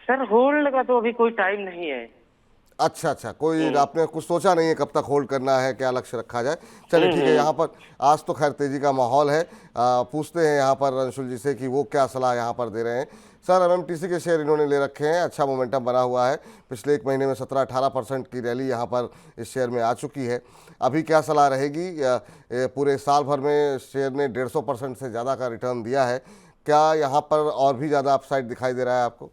सर होल्ड का तो अभी कोई टाइम नहीं है। अच्छा अच्छा, कोई आपने कुछ सोचा नहीं है कब तक होल्ड करना है, क्या लक्ष्य रखा जाए? चलिए ठीक है। यहाँ पर आज तो खैर तेजी का माहौल है। पूछते हैं यहाँ पर अंशुल जी से कि वो क्या सलाह यहाँ पर दे रहे हैं। सर MMTC के शेयर इन्होंने ले रखे हैं, अच्छा मोमेंटम बना हुआ है। पिछले 1 महीने में 17-18% की रैली यहाँ पर इस शेयर में आ चुकी है। अभी क्या सलाह रहेगी? पूरे साल भर में शेयर ने 150% से ज़्यादा का रिटर्न दिया है। क्या यहाँ पर और भी ज़्यादा अपसाइड दिखाई दे रहा है आपको?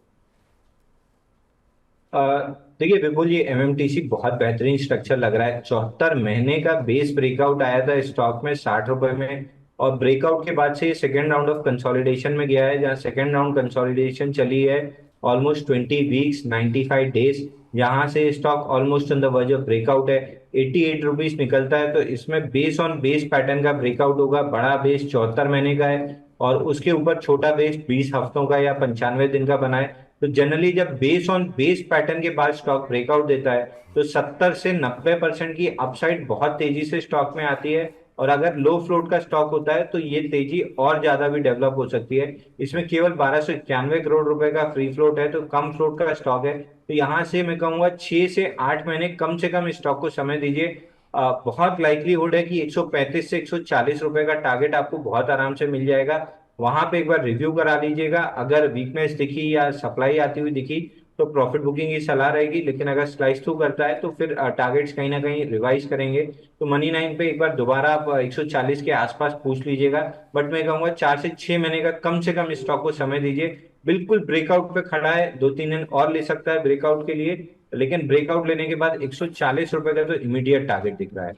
देखिए विपुल जी, MMTC बहुत बेहतरीन स्ट्रक्चर लग रहा है। 74 महीने का बेस ब्रेकआउट आया था स्टॉक में 60 रुपए में, और ब्रेकआउट के बाद से ये सेकेंड राउंड ऑफ कंसोलिडेशन में गया है, जहां सेकेंड राउंड कंसोलिडेशन चली है ऑलमोस्ट 20 वीक्स 95 डेज। यहाँ से stock almost on the verge of breakout है। 88 रुपीज निकलता है तो इसमें बेस ऑन बेस पैटर्न का ब्रेकआउट होगा। बड़ा बेस 74 महीने का है और उसके ऊपर छोटा बेस 20 हफ्तों का या 95 दिन का बना है। तो जनरली जब बेस ऑन बेस पैटर्न के बाद स्टॉक ब्रेकआउट देता है तो 70 से 90% की अपसाइड बहुत तेजी से स्टॉक में आती है, और अगर लो फ्लोट का स्टॉक होता है तो ये तेजी और ज्यादा भी डेवलप हो सकती है। इसमें केवल 1291 करोड़ रुपए का फ्री फ्लोट है, तो कम फ्लोट का स्टॉक है। तो यहाँ से मैं कहूंगा 6 से 8 महीने कम से कम स्टॉक को समय दीजिए। बहुत लाइकलीहुड है कि 135 से 140 रुपए का टारगेट आपको बहुत आराम से मिल जाएगा। वहां पे एक बार रिव्यू करा लीजिएगा। अगर वीकनेस दिखी या सप्लाई आती हुई दिखी तो प्रॉफिट बुकिंग की सलाह रहेगी, लेकिन अगर स्लाइस थ्रू करता है तो फिर टारगेट्स कहीं ना कहीं रिवाइज करेंगे। तो मनी 9 पे एक बार दोबारा आप 140 के आसपास पूछ लीजिएगा। बट मैं कहूंगा 4 से 6 महीने का कम से कम स्टॉक को समय दीजिए। बिल्कुल ब्रेकआउट पे खड़ा है, 2-3 दिन और ले सकता है ब्रेकआउट के लिए, लेकिन ब्रेकआउट लेने के बाद 140 रुपए का तो इमीडिएट टारगेट दिख रहा है।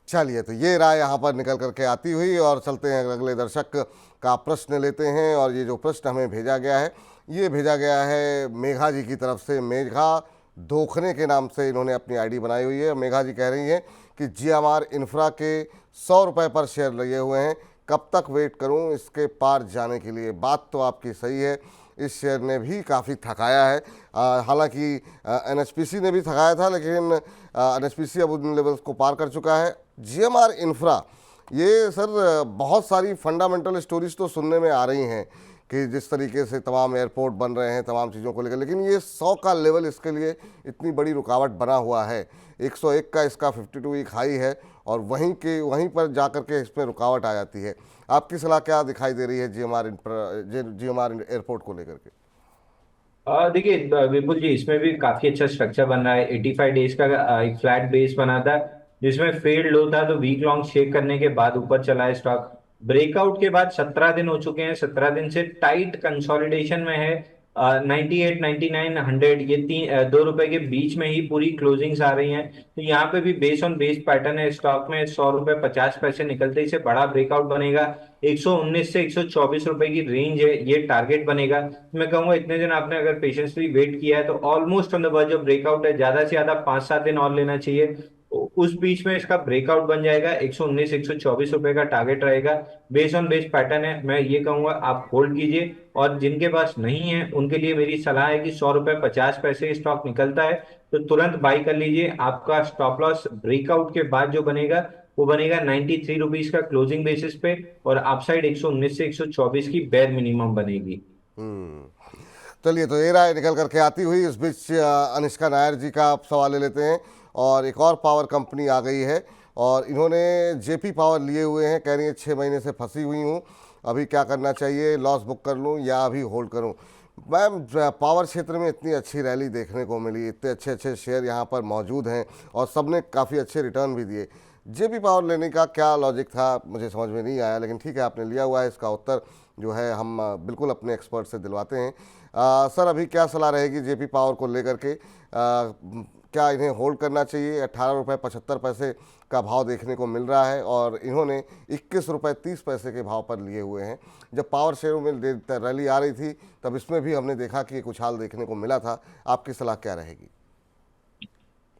चलिए, तो ये राय यहाँ पर निकल करके आती हुई और चलते हैं अगले दर्शक का प्रश्न लेते हैं। और ये जो प्रश्न हमें भेजा गया है, ये भेजा गया है मेघा जी की तरफ से। मेघा दोखने के नाम से इन्होंने अपनी आईडी बनाई हुई है। मेघा जी कह रही हैं कि GMR इंफ्रा के 100 रुपये पर शेयर लगे हुए हैं, कब तक वेट करूं इसके पार जाने के लिए? बात तो आपकी सही है, इस शेयर ने भी काफ़ी थकाया है। हालांकि NHPC ने भी थकाया था, लेकिन NHPC अब उन लेवल्स को पार कर चुका है। GMR इंफ्रा, ये सर बहुत सारी फंडामेंटल स्टोरीज तो सुनने में आ रही हैं कि जिस तरीके से तमाम एयरपोर्ट बन रहे हैं, तमाम चीज़ों को लेकर, लेकिन ये 100 का लेवल इसके लिए इतनी बड़ी रुकावट बना हुआ है। 101 का इसका 52 वीक हाई है और वहीं पर जाकर के इसमें रुकावट आ जाती है। आपकी सलाह क्या दिखाई दे रही है GMR एयरपोर्ट को लेकर के? देखिए विपुल जी, इसमें भी काफी अच्छा स्ट्रक्चर बन रहा है। 85 डेज का एक फ्लैट बेस बना था जिसमें फेल्ड लो था, तो वीक लॉन्ग शेक करने के बाद ऊपर चला है स्टॉक। ब्रेकआउट के बाद 17 दिन हो चुके हैं, 17 दिन से टाइट कंसोलिडेशन में है। 98, 99, 100 ये 2 रुपए के बीच में ही पूरी क्लोजिंग्स आ रही हैं। तो यहाँ पे भी बेस ऑन बेस पैटर्न है, स्टॉक में 100 रुपए 50 पैसे निकलते ही से बड़ा ब्रेकआउट बनेगा। 119 से 124 रुपए की रेंज है, ये टारगेट बनेगा। मैं कहूंगा इतने दिन आपने अगर पेशेंसली वेट किया है तो almost on the verge of breakout है, ज्यादा से ज्यादा 5-7 दिन और लेना चाहिए। उस बीच में इसका ब्रेकआउट बन जाएगा, 119 124 रुपए का टारगेट रहेगा। बेस ऑन बेस पैटर्न है, मैं ये कहूंगा आप होल्ड कीजिए। और जिनके पास नहीं है उनके लिए मेरी सलाह है कि 100 रुपए 50 पैसे स्टॉक निकलता है तो तुरंत बाई कर लीजिए। आपका स्टॉप लॉस ब्रेकआउट के बाद जो बनेगा वो बनेगा 93 रुपीज का क्लोजिंग बेसिस पे, और अपसाइड 119 से 124 की बेयर मिनिमम बनेगी। चलिए, तो ये राय निकल करके आती हुई इस बीच अनिष्का नायर जी का आप सवाल ले लेते हैं। और एक और पावर कंपनी आ गई है और इन्होंने जेपी पावर लिए हुए हैं, कह रही है 6 महीने से फंसी हुई हूँ, अभी क्या करना चाहिए, लॉस बुक कर लूँ या अभी होल्ड करूँ। मैम, पावर क्षेत्र में इतनी अच्छी रैली देखने को मिली, इतने अच्छे अच्छे शेयर यहाँ पर मौजूद हैं और सबने काफ़ी अच्छे रिटर्न भी दिए। जेपी पावर लेने का क्या लॉजिक था मुझे समझ में नहीं आया, लेकिन ठीक है आपने लिया हुआ है, इसका उत्तर जो है हम बिल्कुल अपने एक्सपर्ट से दिलवाते हैं। सर, अभी क्या सलाह रहेगी जेपी पावर को लेकर के? क्या इन्हें होल्ड करना चाहिए? 18 रुपये 75 पैसे का भाव देखने को मिल रहा है और इन्होंने 21 रुपये 30 पैसे के भाव पर लिए हुए हैं। जब पावर शेयरों में रैली आ रही थी तब इसमें भी हमने देखा कि एक उछाल देखने को मिला था। आपकी सलाह क्या रहेगी?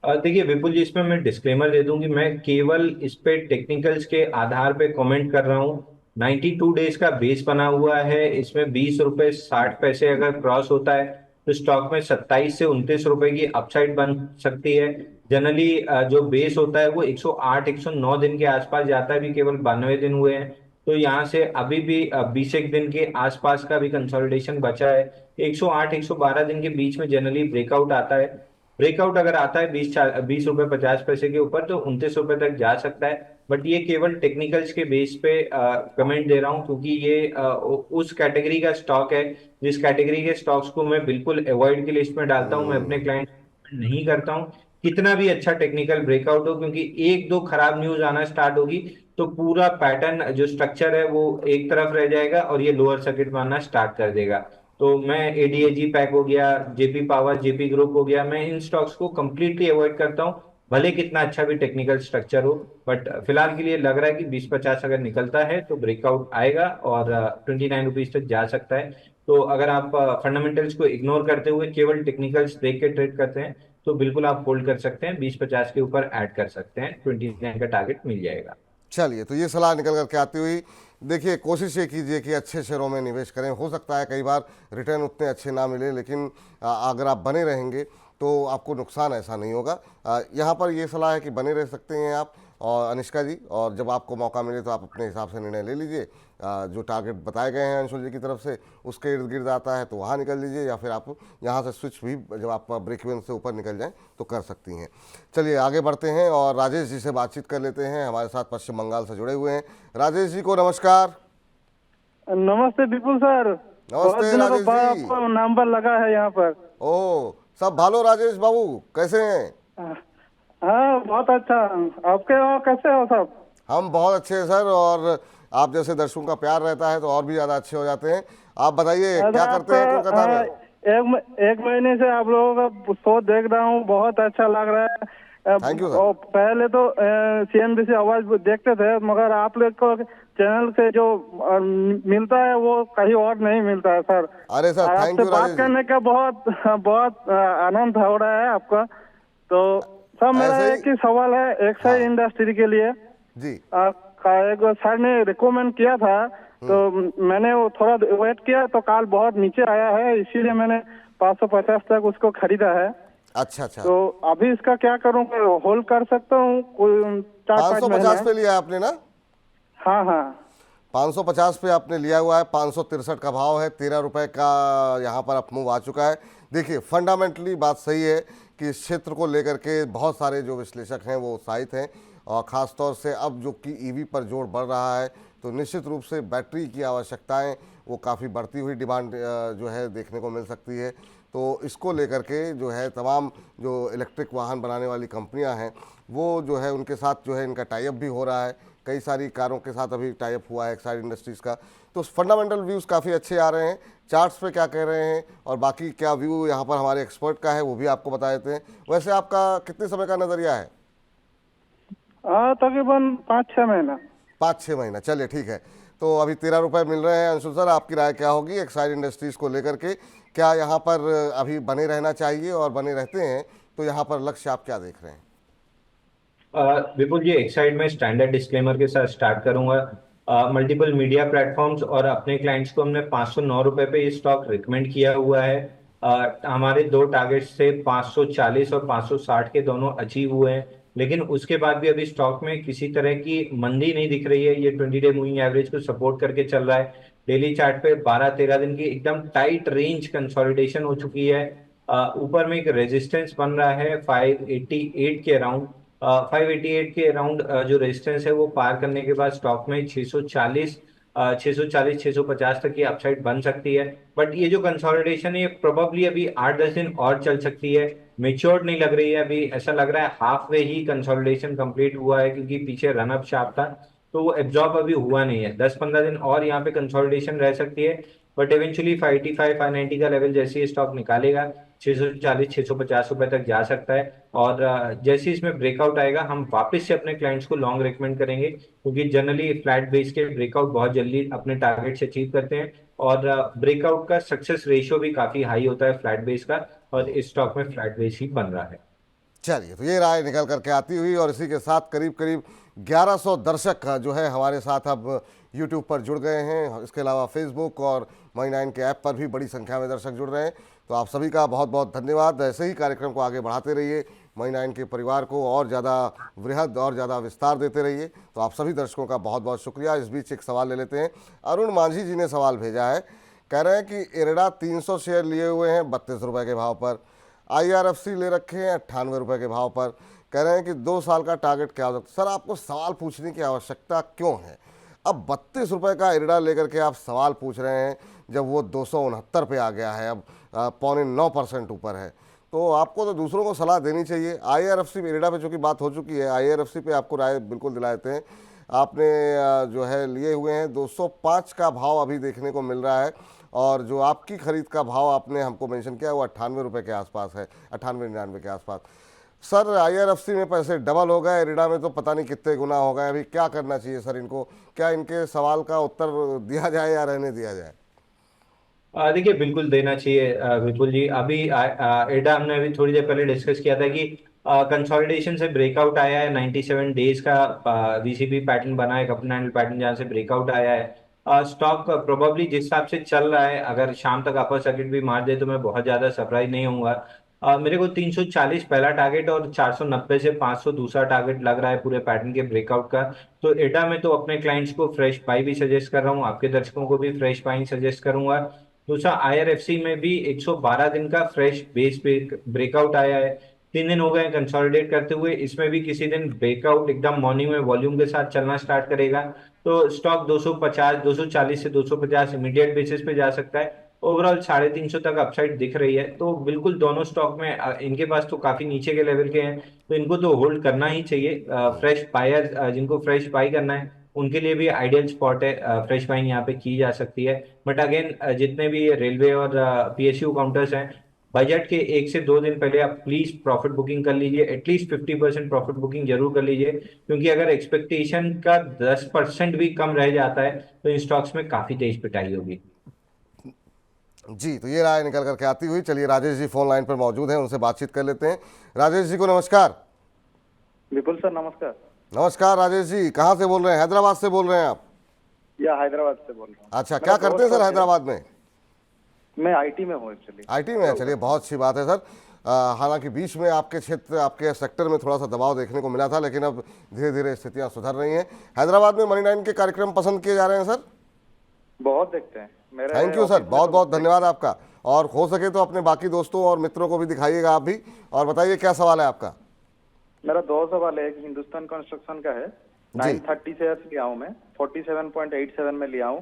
देखिए विपुल जी, इसमें मैं डिस्क्लेमर दे दूं कि मैं केवल इस पे टेक्निकल्स के आधार पे कमेंट कर रहा हूँ। 92 डेज का बेस बना हुआ है, इसमें 20 रुपये 60 पैसे अगर क्रॉस होता है तो स्टॉक में 27 से 29 रुपए की अपसाइड बन सकती है। जनरली जो बेस होता है वो 108 109 दिन के आसपास जाता है, भी केवल 92 दिन हुए हैं। तो यहाँ से अभी भी 20 एक दिन के आसपास का भी कंसोलिडेशन बचा है। 108 112 दिन के बीच में जनरली ब्रेकआउट आता है। ब्रेकआउट अगर आता है 20 रुपए 50 पैसे के ऊपर तो 29 रुपए तक जा सकता है। बट ये केवल टेक्निकल्स के बेस पे कमेंट दे रहा हूँ, क्योंकि ये उस कैटेगरी का स्टॉक है जिस कैटेगरी के स्टॉक्स को मैं बिल्कुल अवॉइड की लिस्ट में डालता हूँ, मैं अपने क्लाइंट नहीं करता हूँ कितना भी अच्छा टेक्निकल ब्रेकआउट हो, क्योंकि एक दो खराब न्यूज आना स्टार्ट होगी तो पूरा पैटर्न जो स्ट्रक्चर है वो एक तरफ रह जाएगा और ये लोअर सर्किट मारना स्टार्ट कर देगा। तो मैं एडीएजी पैक हो गया, जेपी पावर, जेपी ग्रुप हो गया, मैं इन स्टॉक्स को कंप्लीटली अवॉइड करता हूँ, भले कितना अच्छा भी टेक्निकल स्ट्रक्चर हो। बट फिलहाल के लिए लग रहा है कि 20-50 अगर निकलता है तो ब्रेकआउट आएगा और 29 रुपीज तक जा सकता है। तो अगर आप फंडामेंटल्स को इग्नोर करते हुए केवल टेक्निकल्स देख के ट्रेड करते हैं तो बिल्कुल आप होल्ड कर सकते हैं, 20-50 के ऊपर ऐड कर सकते हैं, 29 का टारगेट मिल जाएगा। चलिए, तो ये सलाह निकल करके आती हुई, देखिए कोशिश ये कीजिए कि अच्छे शेयरों में निवेश करें। हो सकता है कई बार रिटर्न उतने अच्छे ना मिले, लेकिन अगर आप बने रहेंगे तो आपको नुकसान ऐसा नहीं होगा। यहाँ पर ये सलाह है कि बने रह सकते हैं आप और अनिष्का जी, और जब आपको मौका मिले तो आप अपने हिसाब से निर्णय ले लीजिए। जो टारगेट बताए गए हैं अंशुल जी की तरफ से उसके इर्द गिर्द आता है तो वहाँ निकल लीजिए, या फिर आप यहाँ से स्विच भी जब आप ब्रेक इवन से ऊपर निकल जाएं तो कर सकती हैं। चलिए आगे बढ़ते हैं और राजेश जी से बातचीत कर लेते हैं, हमारे साथ पश्चिम बंगाल से जुड़े हुए हैं। राजेश जी को नमस्कार। नमस्ते विपुल सर, बहुत नमस्ते दिनों के राजेश बाद जी। आपको नंबर लगा है यहाँ पर। ओह, सब भालो राजेश बाबू, कैसे हैं? हाँ बहुत अच्छा। आपके वहाँ कैसे हो सब? हम बहुत अच्छे हैं सर, और आप जैसे दर्शकों का प्यार रहता है तो और भी ज़्यादा अच्छे हो जाते हैं। आप बताइए क्या करते हैं कोलकाता में? एक महीने से आप लोगों का शो देख रहा हूँ, बहुत अच्छा लग रहा है। Thank you sir. और पहले तो सीएनबीसी आवाज देखते थे, मगर आप लोग को चैनल से जो मिलता है वो कहीं और नहीं मिलता है सर। अरे सर, थैंक आपसे यू बात राजेश जी। करने का बहुत बहुत आनंद हो रहा है आपका। तो सर मेरा ऐसे ही- एक ही सवाल है एक्साइज इंडस्ट्री के लिए। जी एक सर ने रिकमेंड किया था तो मैंने वो थोड़ा वेट किया तो काल बहुत नीचे आया है, इसीलिए मैंने 550 तक उसको खरीदा है। अच्छा अच्छा, तो अभी इसका क्या करूं, होल्ड कर सकता हूँ कोई 4-5 550 महीने? पे लिया आपने ना? हाँ हाँ 550 पे आपने लिया हुआ है, 563 का भाव है, 13 रुपए का यहाँ पर अप मूव आ चुका है। देखिए फंडामेंटली बात सही है कि इस क्षेत्र को लेकर के बहुत सारे जो विश्लेषक हैं वो उत्साहित हैं, और ख़ास तौर से अब जो कि ईवी पर जोर बढ़ रहा है तो निश्चित रूप से बैटरी की आवश्यकताएं वो काफ़ी बढ़ती हुई डिमांड जो है देखने को मिल सकती है। तो इसको लेकर के जो है तमाम जो इलेक्ट्रिक वाहन बनाने वाली कंपनियां हैं वो जो है उनके साथ जो है इनका टाई अप भी हो रहा है कई सारी कारों के साथ अभी टाई अप हुआ है एक्साइड इंडस्ट्रीज़ का, तो फंडामेंटल व्यूज़ काफ़ी अच्छे आ रहे हैं। चार्ट्स पे क्या कह रहे हैं और बाकी क्या व्यू यहाँ पर हमारे एक्सपर्ट का है वो भी आपको बता देते हैं। वैसे आपका कितने समय का नज़रिया है? तकरीबन 5-6 महीना। 5-6 महीना, चलिए ठीक है। तो अभी 13 रुपये मिल रहे हैं। अंशुल सर, आपकी राय क्या होगी एक्साइड इंडस्ट्रीज़ को लेकर के? क्या यहाँ पर अभी बने रहना चाहिए, और बने रहते हैं तो यहाँ पर लक्ष्य आप क्या देख रहे हैं? विपुल जी, एक साइड में स्टैंडर्ड डिस्क्लेमर के साथ स्टार्ट करूंगा। मल्टीपल मीडिया प्लेटफॉर्म्स और अपने क्लाइंट्स को हमने 509 रुपए पे ये स्टॉक रिकमेंड किया हुआ है। हमारे दो टारगेट्स थे 540 और 560 के, दोनों अचीव हुए हैं, लेकिन उसके बाद भी अभी स्टॉक में किसी तरह की मंदी नहीं दिख रही है। ये 20 डे मूविंग एवरेज को सपोर्ट करके चल रहा है। डेली चार्ट पे 12-13 दिन की एकदम टाइट रेंज कंसोलिडेशन हो चुकी है। ऊपर में एक रेजिस्टेंस बन रहा है 588 के अराउंड। 588 के अराउंड जो रेजिस्टेंस है वो पार करने के बाद स्टॉक में 640 650 तक की अपसाइड बन सकती है। बट ये जो कंसोलिडेशन है ये प्रोबेबली अभी 8-10 दिन और चल सकती है। मेच्योर्ड नहीं लग रही है अभी, ऐसा लग रहा है हाफ वे ही कंसोलिडेशन कंप्लीट हुआ है, क्योंकि पीछे रनअप शार्प था तो वो एब्जॉर्ब अभी हुआ नहीं है। 10-15 दिन और यहाँ पे कंसोलिडेशन रह सकती है, बट इवेंचुअली 585 590 का लेवल जैसे ही स्टॉक निकालेगा 640 650 रुपए तक जा सकता है। और जैसे ही इसमें ब्रेकआउट आएगा हम वापस से अपने क्लाइंट्स को लॉन्ग रेकमेंड करेंगे, क्योंकि जनरली फ्लैट बेस के ब्रेकआउट बहुत जल्दी अपने टारगेट से अचीव करते हैं। और ब्रेकआउट का सक्सेस रेशियो भी काफी हाई होता है फ्लैट बेस का, और इस स्टॉक में फ्लैट बेस ही बन रहा है। चलिए, तो ये राय निकल करके आती हुई, और इसी के साथ करीब करीब 1100 दर्शक जो है हमारे साथ अब यूट्यूब पर जुड़ गए हैं। इसके अलावा फेसबुक और मनी9 के ऐप पर भी बड़ी संख्या में दर्शक जुड़ रहे हैं। तो आप सभी का बहुत बहुत धन्यवाद। ऐसे ही कार्यक्रम को आगे बढ़ाते रहिए, मनी9 के परिवार को और ज़्यादा वृहद और ज़्यादा विस्तार देते रहिए। तो आप सभी दर्शकों का बहुत बहुत शुक्रिया। इस बीच एक सवाल ले लेते हैं। अरुण मांझी जी ने सवाल भेजा है, कह रहे हैं कि इरडा 300 शेयर लिए हुए हैं 32 रुपये के भाव पर, IRFC ले रखे हैं 98 रुपये के भाव पर, कह रहे हैं कि 2 साल का टारगेट क्या हो सकता है। सर, आपको सवाल पूछने की आवश्यकता क्यों है? अब 32 रुपये का इरडा लेकर के आप सवाल पूछ रहे हैं, जब वो 269 पे आ गया है, अब 8.9% ऊपर है। तो आपको तो दूसरों को सलाह देनी चाहिए। IRFC इरडा पे चूँकि बात हो चुकी है, IRFC पे आपको राय बिल्कुल दिला देते हैं। आपने जो है लिए हुए हैं 205 का भाव अभी देखने को मिल रहा है, और जो आपकी खरीद का भाव आपने हमको मेंशन किया वो 98 रुपये के आसपास है, 98-99 के आसपास। सर, IRFC में पैसे डबल हो गए, इरडा में तो पता नहीं कितने गुना हो गए। अभी क्या करना चाहिए सर इनको? क्या इनके सवाल का उत्तर दिया जाए या रहने दिया जाए? देखिए, बिल्कुल देना चाहिए विपुल जी। अभी इरडा हमने अभी थोड़ी देर पहले डिस्कस किया था कि कंसोलिडेशन से ब्रेकआउट आया है। 97 डेज का VCP पैटर्न बना है, कपल पैटर्न, जहाँ से ब्रेकआउट आया है। स्टॉक प्रोबेबली जिस हिसाब से चल रहा है, अगर शाम तक अपर सर्किट भी मार दे तो मैं बहुत ज्यादा सरप्राइज नहीं होऊंगा। मेरे को 340 पहला टारगेट और 490 से 500 दूसरा टारगेट लग रहा है पूरे पैटर्न के ब्रेकआउट का। तो इरडा में तो अपने क्लाइंट्स को फ्रेश बाई भी सजेस्ट कर रहा हूँ, आपके दर्शकों को भी फ्रेश बाई सजेस्ट करूंगा। दूसरा, IRFC में भी 112 दिन का फ्रेश बेस ब्रेकआउट आया है। 3 दिन हो गए कंसोलिडेट करते हुए, इसमें भी किसी दिन ब्रेकआउट एकदम मॉर्निंग में वॉल्यूम के साथ चलना स्टार्ट करेगा तो स्टॉक 250 240 से 250 इमीडिएट बेसिस पे जा सकता है। ओवरऑल 350 तक अपसाइड दिख रही है। तो बिल्कुल दोनों स्टॉक में इनके पास तो काफी नीचे के लेवल के हैं, तो इनको तो होल्ड करना ही चाहिए। फ्रेश बायर जिनको फ्रेश बाई करना है उनके लिए भी आइडियल स्पॉट है, फ्रेश बाइंग यहाँ पे की जा सकती है। बट अगेन, जितने भी रेलवे और PSU काउंटर्स हैं, बजट के 1 से 2 दिन पहले आप प्लीज प्रॉफिट बुकिंग कर लीजिए। एटलीस्ट 50% प्रॉफिट बुकिंग जरूर कर लीजिए, क्योंकि अगर एक्सपेक्टेशन का 10% भी कम रह जाता है तो इन स्टॉक्स में काफी तेज पिटाई होगी। जी, तो ये राय निकल करके आती हुई, चलिए राजेश जी फोन लाइन पर मौजूद हैं, उनसे बातचीत कर लेते हैं। राजेश जी को नमस्कार। विपुल सर नमस्कार। नमस्कार राजेश जी, कहाँ से बोल रहे हैं? हैदराबाद से बोल रहे हैं आप? या हैदराबाद से बोल रहा हूँ। अच्छा, क्या करते हैं सर हैदराबाद में? मैं IT में हूँ एक्चुअली। IT में है, चलिए बहुत अच्छी बात है सर। हालांकि बीच में आपके क्षेत्र, आपके सेक्टर में थोड़ा सा दबाव देखने को मिला था, लेकिन अब धीरे धीरे स्थितियां सुधर रही हैं। हैदराबाद में मनी9 के कार्यक्रम पसंद किए जा रहे हैं सर? बहुत देखते हैं। मेरा थैंक यू सर, बहुत बहुत धन्यवाद आपका। और हो सके तो अपने बाकी दोस्तों और मित्रों को भी दिखाइएगा आप भी। और बताइए क्या सवाल है आपका? मेरा 2 सवाल है। एक हिंदुस्तान कंस्ट्रक्शन का है। 930 शेयर लिया हूँ मैं, 47.87 में लिया हूँ।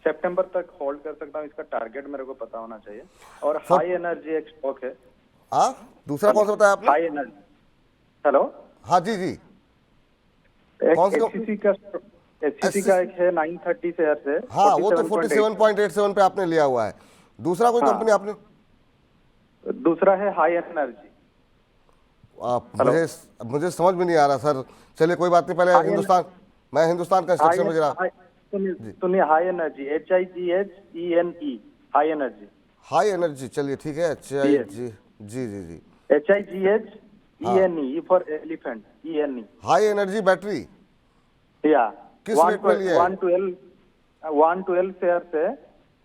सितंबर तक होल्ड कर सकता हूँ, इसका टारगेट मेरे को पता होना चाहिए। और हाई एनर्जी एक स्टॉक है। दूसरा कौन सा बताया आपने? High energy. हेलो, हाँ जी जी। कौन सी एचसीसी का एक है 930 शेयर से हाँ, वो तो 47.8। 47.87 पे आपने लिया हुआ है। दूसरा कोई हाँ। कंपनी आपने दूसरा है हाई एनर्जी। मुझे मुझे समझ में नहीं आ रहा सर। चलिए कोई बात नहीं, पहले हाई हिंदुस्तान, मैं हिंदुस्तान कंस्ट्रक्शन में जरा सुनिए, high energy HIGHENE, high energy. High energy, चलिए ठीक है। जी जी जी जी। HIGHENE for elephant, ENE। High energy battery या किस रेट में लिया है? 112 शेयर से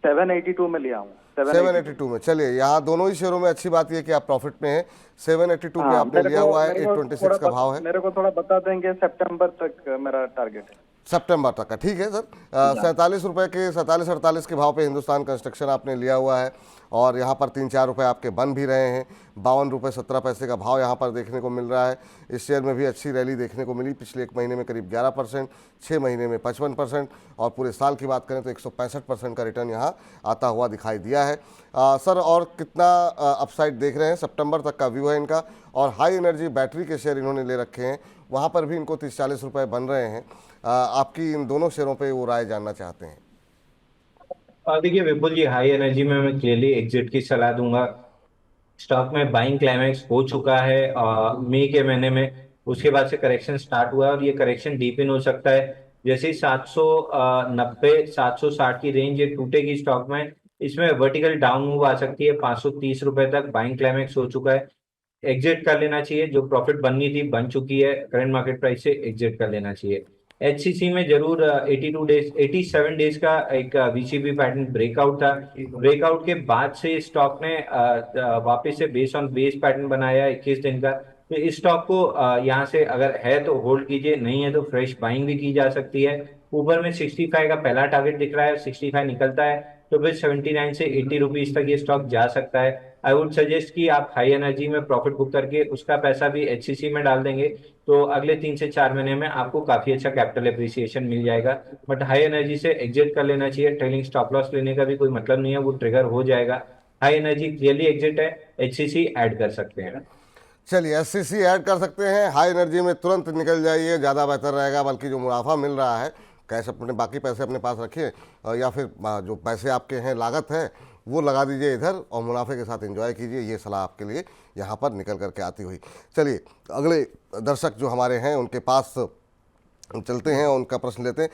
782 में लिया हूँ। 782 में। चलिए, यहाँ दोनों ही शेयरों में अच्छी बात यह है कि आप प्रॉफिट में है। 782 पे आपने लिया हुआ है, 826 का भाव है। मेरे को थोड़ा बता देंगे, सितंबर तक मेरा टारगेट है। सितंबर तक का, ठीक है सर। 47 रुपए के 47-48 के भाव पे हिंदुस्तान कंस्ट्रक्शन आपने लिया हुआ है और यहाँ पर 3-4 रुपए आपके बन भी रहे हैं। 52 रुपये 17 पैसे का भाव यहाँ पर देखने को मिल रहा है। इस शेयर में भी अच्छी रैली देखने को मिली। पिछले 1 महीने में करीब 11%, 6 महीने में 55% और पूरे साल की बात करें तो 165% का रिटर्न यहाँ आता हुआ दिखाई दिया है। सर, और कितना अपसाइड देख रहे हैं? सितंबर तक का व्यू है इनका। और हाई एनर्जी बैटरी के शेयर इन्होंने ले रखे हैं, वहाँ पर भी इनको 30-40 रुपये बन रहे हैं। आपकी इन दोनों शेयरों पे वो राय जानना चाहते हैं। देखिए विपुल जी, हाई एनर्जी में मैं क्लियरली एग्जिट की सलाह दूंगा। स्टॉक में बाइंग क्लाइमैक्स हो चुका है मई के महीने में। उसके बाद से करेक्शन स्टार्ट हुआ है और ये करेक्शन डीप इन हो सकता है। जैसे ही 790 760 की रेंज ये टूटेगी स्टॉक में, इसमें वर्टिकल डाउन मूव आ सकती है। 530 रुपए तक बाइंग क्लाइमैक्स हो चुका है, एग्जिट कर लेना चाहिए। जो प्रॉफिट बननी थी बन चुकी है, करंट मार्केट प्राइस से एग्जिट कर लेना चाहिए। एचसीसी में जरूर 82 डेज 87 डेज का एक वीसीबी पैटर्न ब्रेकआउट था। ब्रेकआउट के बाद से स्टॉक ने वापस से बेस ऑन बेस पैटर्न बनाया 21 दिन का। तो इस स्टॉक को यहाँ से अगर है तो होल्ड कीजिए, नहीं है तो फ्रेश बाइंग भी की जा सकती है। ऊपर में 65 का पहला टारगेट दिख रहा है, 65 निकलता है तो फिर 79 से 80 रुपीज तक ये स्टॉक जा सकता है। आई वुड सजेस्ट कि आप हाई एनर्जी में प्रॉफिट बुक करके उसका पैसा भी एचसीसी में डाल देंगे तो अगले 3 से 4 महीने में आपको काफी अच्छा कैपिटल एप्रिसिएशन मिल जाएगा। बट हाई एनर्जी से एग्जिट कर लेना चाहिए। ट्रेलिंग स्टॉप लॉस लेने का भी कोई मतलब नहीं है, वो ट्रिगर हो जाएगा। हाई एनर्जी क्लियरली एग्जिट है, एचसीसी ऐड कर सकते हैं। चलिए, एससीसी ऐड कर सकते हैं। हाई एनर्जी में तुरंत निकल जाइए, ज़्यादा बेहतर रहेगा। बल्कि जो मुनाफा मिल रहा है, कैश अपने बाकी पैसे अपने पास रखिए या फिर जो पैसे आपके हैं लागत है वो लगा दीजिए इधर और मुनाफे के साथ एंजॉय कीजिए। ये सलाह आपके लिए यहाँ पर निकल करके आती हुई। चलिए, अगले दर्शक जो हमारे हैं उनके पास चलते हैं, उनका प्रश्न लेते हैं।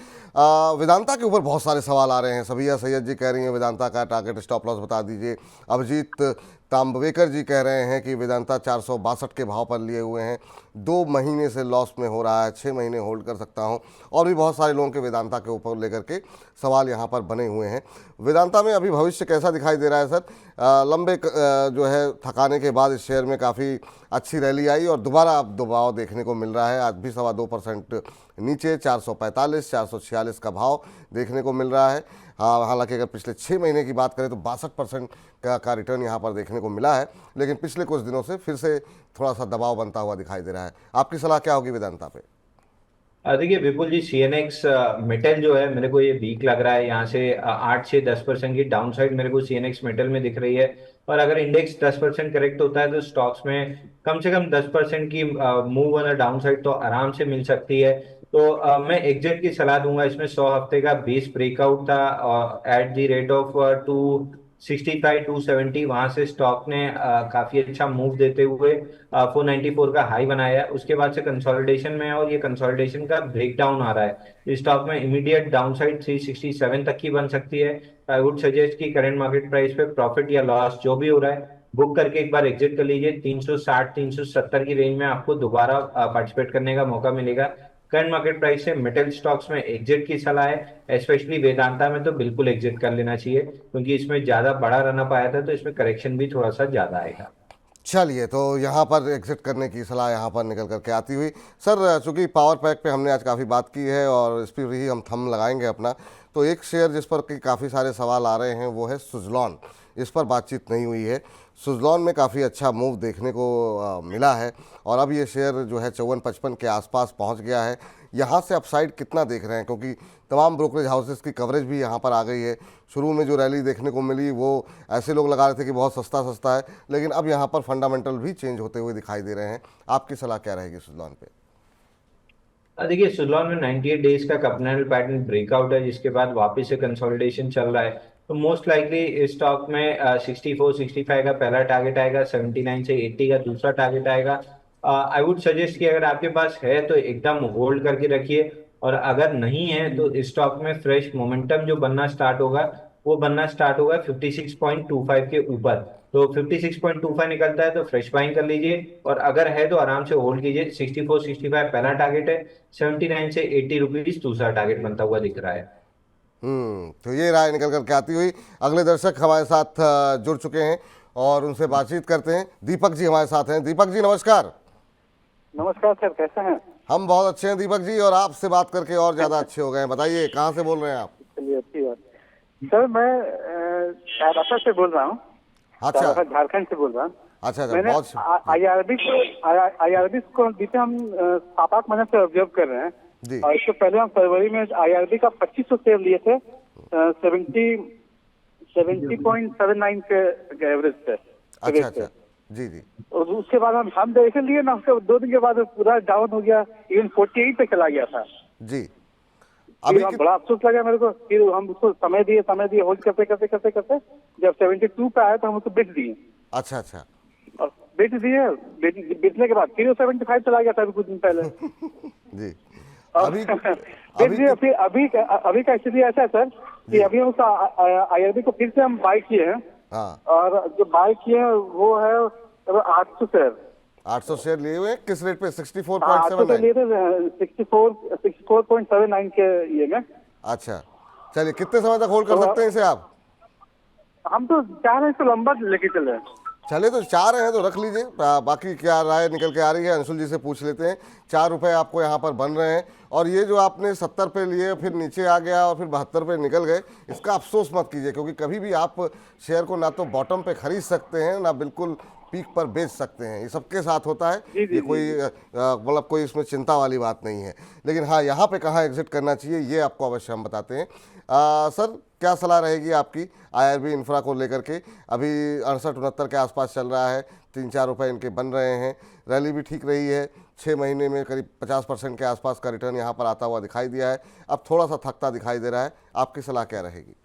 वेदांता के ऊपर बहुत सारे सवाल आ रहे हैं। सबिया सैयद जी कह रही हैं वेदांता का टारगेट स्टॉप लॉस बता दीजिए। अभिजीत तांबवेकर जी कह रहे हैं कि वेदांता 462 के भाव पर लिए हुए हैं, 2 महीने से लॉस में हो रहा है, 6 महीने होल्ड कर सकता हूं। और भी बहुत सारे लोगों के वेदांता के ऊपर लेकर के सवाल यहां पर बने हुए हैं। वेदांता में अभी भविष्य कैसा दिखाई दे रहा है सर? लंबे जो है थकाने के बाद इस शेयर में काफ़ी अच्छी रैली आई और दोबारा अब दबाव देखने को मिल रहा है। आज भी 2.25% नीचे 445 446 का भाव देखने को मिल रहा है। हाँ, हालांकि अगर पिछले 6 महीने की बात करें तो 62% का रिटर्न यहाँ पर देखने को मिला है, लेकिन पिछले कुछ दिनों से फिर से थोड़ा सा दबाव बनता हुआ दिखाई दे रहा है। आपकी सलाह क्या होगी वेदांता पे? देखिए विपुल जी, सीएनएक्स मेटल जो है मेरे को ये वीक लग रहा है। यहाँ से 8 से 10% की डाउन साइड मेरे को सीएनएक्स मेटल में दिख रही है। और अगर इंडेक्स 10% करेक्ट होता है तो स्टॉक्स में कम से कम 10% की मूव ऑन डाउन साइड तो आराम से मिल सकती है। तो मैं एग्जिट की सलाह दूंगा। इसमें 100 हफ्ते का बेस ब्रेकआउट था एट द रेट ऑफ 265 270। वहां से स्टॉक ने काफी अच्छा मूव देते हुए 494 का हाई बनाया। उसके बाद से कंसोलिडेशन में है और ये कंसोलिडेशन का ब्रेकडाउन आ रहा है। इस स्टॉक में इमीडिएट डाउनसाइड 367 तक की बन सकती है। आई वुड सजेस्ट कि करंट मार्केट प्राइस पे प्रॉफिट या लॉस जो भी हो रहा है बुक करके एक बार एग्जिट कर लीजिए। 360 370 की रेंज में आपको दोबारा पार्टिसिपेट करने का मौका मिलेगा। करंट मार्केट प्राइस से मेटल स्टॉक्स में एग्जिट की सलाह है। स्पेशली वेदांता में तो बिल्कुल एग्जिट कर लेना चाहिए क्योंकि इसमें ज्यादा बड़ा रन अप आया था तो इसमें करेक्शन भी थोड़ा सा ज्यादा आएगा। चलिए, तो यहाँ पर एग्जिट करने की सलाह यहाँ पर निकल करके आती हुई। सर, चूंकि पावर पैक पे हमने आज काफ़ी बात की है और इस पर ही हम थंब लगाएंगे अपना, तो एक शेयर जिस पर काफ़ी सारे सवाल आ रहे हैं वो है सुजलॉन। इस पर बातचीत नहीं हुई है। सुजलॉन में काफ़ी अच्छा मूव देखने को मिला है और अब ये शेयर जो है 54-55 के आसपास पहुंच गया है। यहाँ से अपसाइड कितना देख रहे हैं? क्योंकि तमाम ब्रोकरेज हाउसेस की कवरेज भी यहाँ पर आ गई है। शुरू में जो रैली देखने को मिली वो ऐसे लोग लगा रहे थे कि बहुत सस्ता सस्ता है, लेकिन अब यहाँ पर फंडामेंटल भी चेंज होते हुए दिखाई दे रहे हैं। आपकी सलाह क्या रहेगी सुजलॉन पे? देखिए सुज़लॉन में 98 डेज का कपनल पैटर्न ब्रेकआउट है, जिसके बाद वापस से कंसोलिडेशन चल रहा है। तो मोस्ट लाइकली इस स्टॉक में 64 65 का पहला टारगेट आएगा, 79 से 80 का दूसरा टारगेट आएगा। आई वुड सजेस्ट कि अगर आपके पास है तो एकदम होल्ड करके रखिए, और अगर नहीं है तो इस स्टॉक में फ्रेश मोमेंटम जो बनना स्टार्ट होगा वो बनना स्टार्ट होगा 56.25 के ऊपर। तो 56.25 निकलता है तो फ्रेश बाइंग कर लीजिए, और अगर है तो आराम से होल्ड कीजिए। 64 65 पहला टारगेट है, 79 से 80 रुपीज दूसरा टारगेट बनता हुआ दिख रहा है। तो ये राय निकल करके आती हुई अगले दर्शक हमारे साथ जुड़ चुके हैं और उनसे बातचीत करते हैं। दीपक जी हमारे साथ हैं। दीपक जी नमस्कार। नमस्कार सर, कैसे हैं? हम बहुत अच्छे हैं दीपक जी, और आपसे बात करके और ज़्यादा अच्छे हो गए हैं। बताइए कहाँ से बोल रहे हैं आप? चलिए, अच्छी बात। सर मैं शाहबाद से बोल रहा हूँ। अच्छा झारखंड से बोल रहा हूँ। अच्छा मैंने बहुत IRB को बीते हम 7-8 महीने से ऑब्जर्व कर रहे हैं। जी और इससे पहले हम फरवरी में IRB का 2500 शेयर लिए थे 70.79 के एवरेज पे। अच्छा जी जी और उसके बाद हम देखे लिए ना, उसके 2 दिन के बाद पूरा डाउन हो गया, इवन 48 पे चला गया था। जी फिर बड़ा अफसोस लगा मेरे को। फिर हम उसको समय दिए होल्ड करते जब 72 पे आया तो हम उसको बेच दिए। अच्छा और बेचने के बाद फिर वो 75 चला गया था अभी कुछ दिन पहले। जी अभी का स्थिति ऐसा है सर कि अभी उसका IRB को फिर से हम बाय किए हैं। हाँ और जो बाय किए हैं वो है 800 शेयर। 800 शेयर लिए हुए हैं। किस रेट पे? 800 से लिए थे 64.79 के ये में। अच्छा चलिए, कितने समय तक होल्ड कर सकते हैं इसे आप? हम तो चाह रहे हैं इसको लंबा लेके चले। चले तो चाह रहे हैं तो रख लीजिए। बाकी क्या राय निकल के आ रही है अंशुल जी से पूछ लेते हैं। 4 रुपये आपको यहाँ पर बन रहे हैं, और ये जो आपने 70 पे लिए फिर नीचे आ गया और फिर 72 पे निकल गए, इसका अफसोस मत कीजिए, क्योंकि कभी भी आप शेयर को ना तो बॉटम पे खरीद सकते हैं ना बिल्कुल पीक पर बेच सकते हैं। ये सबके साथ होता है। ये कोई मतलब कोई इसमें चिंता वाली बात नहीं है। लेकिन हाँ, यहाँ पे कहाँ एग्जिट करना चाहिए ये आपको अवश्य हम बताते हैं। सर क्या सलाह रहेगी आपकी IRB इंफ्रा को लेकर के? अभी 68-69 के आसपास चल रहा है, 3-4 रुपये इनके बन रहे हैं। रैली भी ठीक रही है, 6 महीने में करीब 50% के आसपास का रिटर्न यहाँ पर आता हुआ दिखाई दिया है। अब थोड़ा सा थकता दिखाई दे रहा है। आपकी सलाह क्या रहेगी?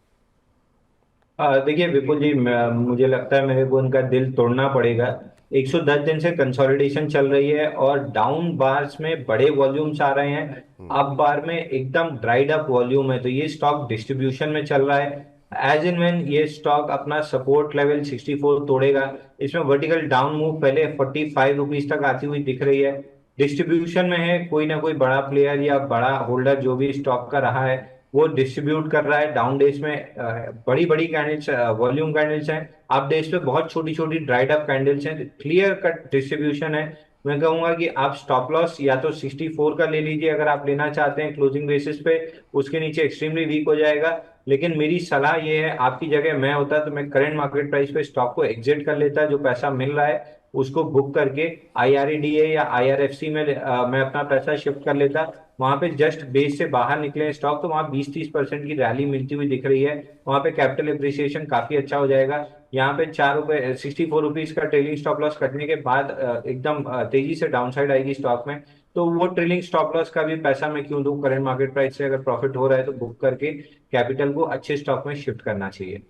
देखिए विपुल जी, मुझे लगता है मेरे को उनका दिल तोड़ना पड़ेगा। 110 दिन से कंसोलिडेशन चल रही है और डाउन बार्स में बड़े वॉल्यूम्स आ रहे हैं, अप बार में एकदम ड्राइड अप वॉल्यूम है। तो ये स्टॉक डिस्ट्रीब्यूशन में चल रहा है। एज इन व्हेन ये स्टॉक अपना सपोर्ट लेवल 64 तोड़ेगा, इसमें वर्टिकल डाउन मूव पहले 45 रुपीज तक आती हुई दिख रही है। डिस्ट्रीब्यूशन में है, कोई ना कोई बड़ा प्लेयर या बड़ा होल्डर जो भी स्टॉक का रहा है वो डिस्ट्रीब्यूट कर रहा है। डाउन डेज में बड़ी बड़ी कैंडल्स, वॉल्यूम कैंडल्स हैं, अप डेज पे बहुत छोटी छोटी ड्राइड अप कैंडल्स हैं। क्लियर कट डिस्ट्रीब्यूशन है। मैं कहूंगा कि आप स्टॉप लॉस या तो 64 का ले लीजिए अगर आप लेना चाहते हैं क्लोजिंग बेसिस पे, उसके नीचे एक्सट्रीमली वीक हो जाएगा। लेकिन मेरी सलाह ये है, आपकी जगह मैं होता तो मैं करंट मार्केट प्राइस पे स्टॉक को एग्जिट कर लेता। जो पैसा मिल रहा है उसको बुक करके IREDA या IRFC में मैं अपना पैसा शिफ्ट कर लेता। वहां पे जस्ट बेस से बाहर निकले स्टॉक तो वहां 20-30% की रैली मिलती हुई दिख रही है। वहां पे कैपिटल एप्रिसिएशन काफी अच्छा हो जाएगा। यहाँ पे 4 रुपए 64 रुपीज का ट्रेलिंग स्टॉप लॉस कटने के बाद एकदम तेजी से डाउनसाइड आएगी स्टॉक में। तो वो ट्रेलिंग स्टॉप लॉस का भी पैसा मैं क्यों दूं? करंट मार्केट प्राइस से अगर प्रॉफिट हो रहा है तो बुक करके कैपिटल को अच्छे स्टॉक में शिफ्ट करना चाहिए।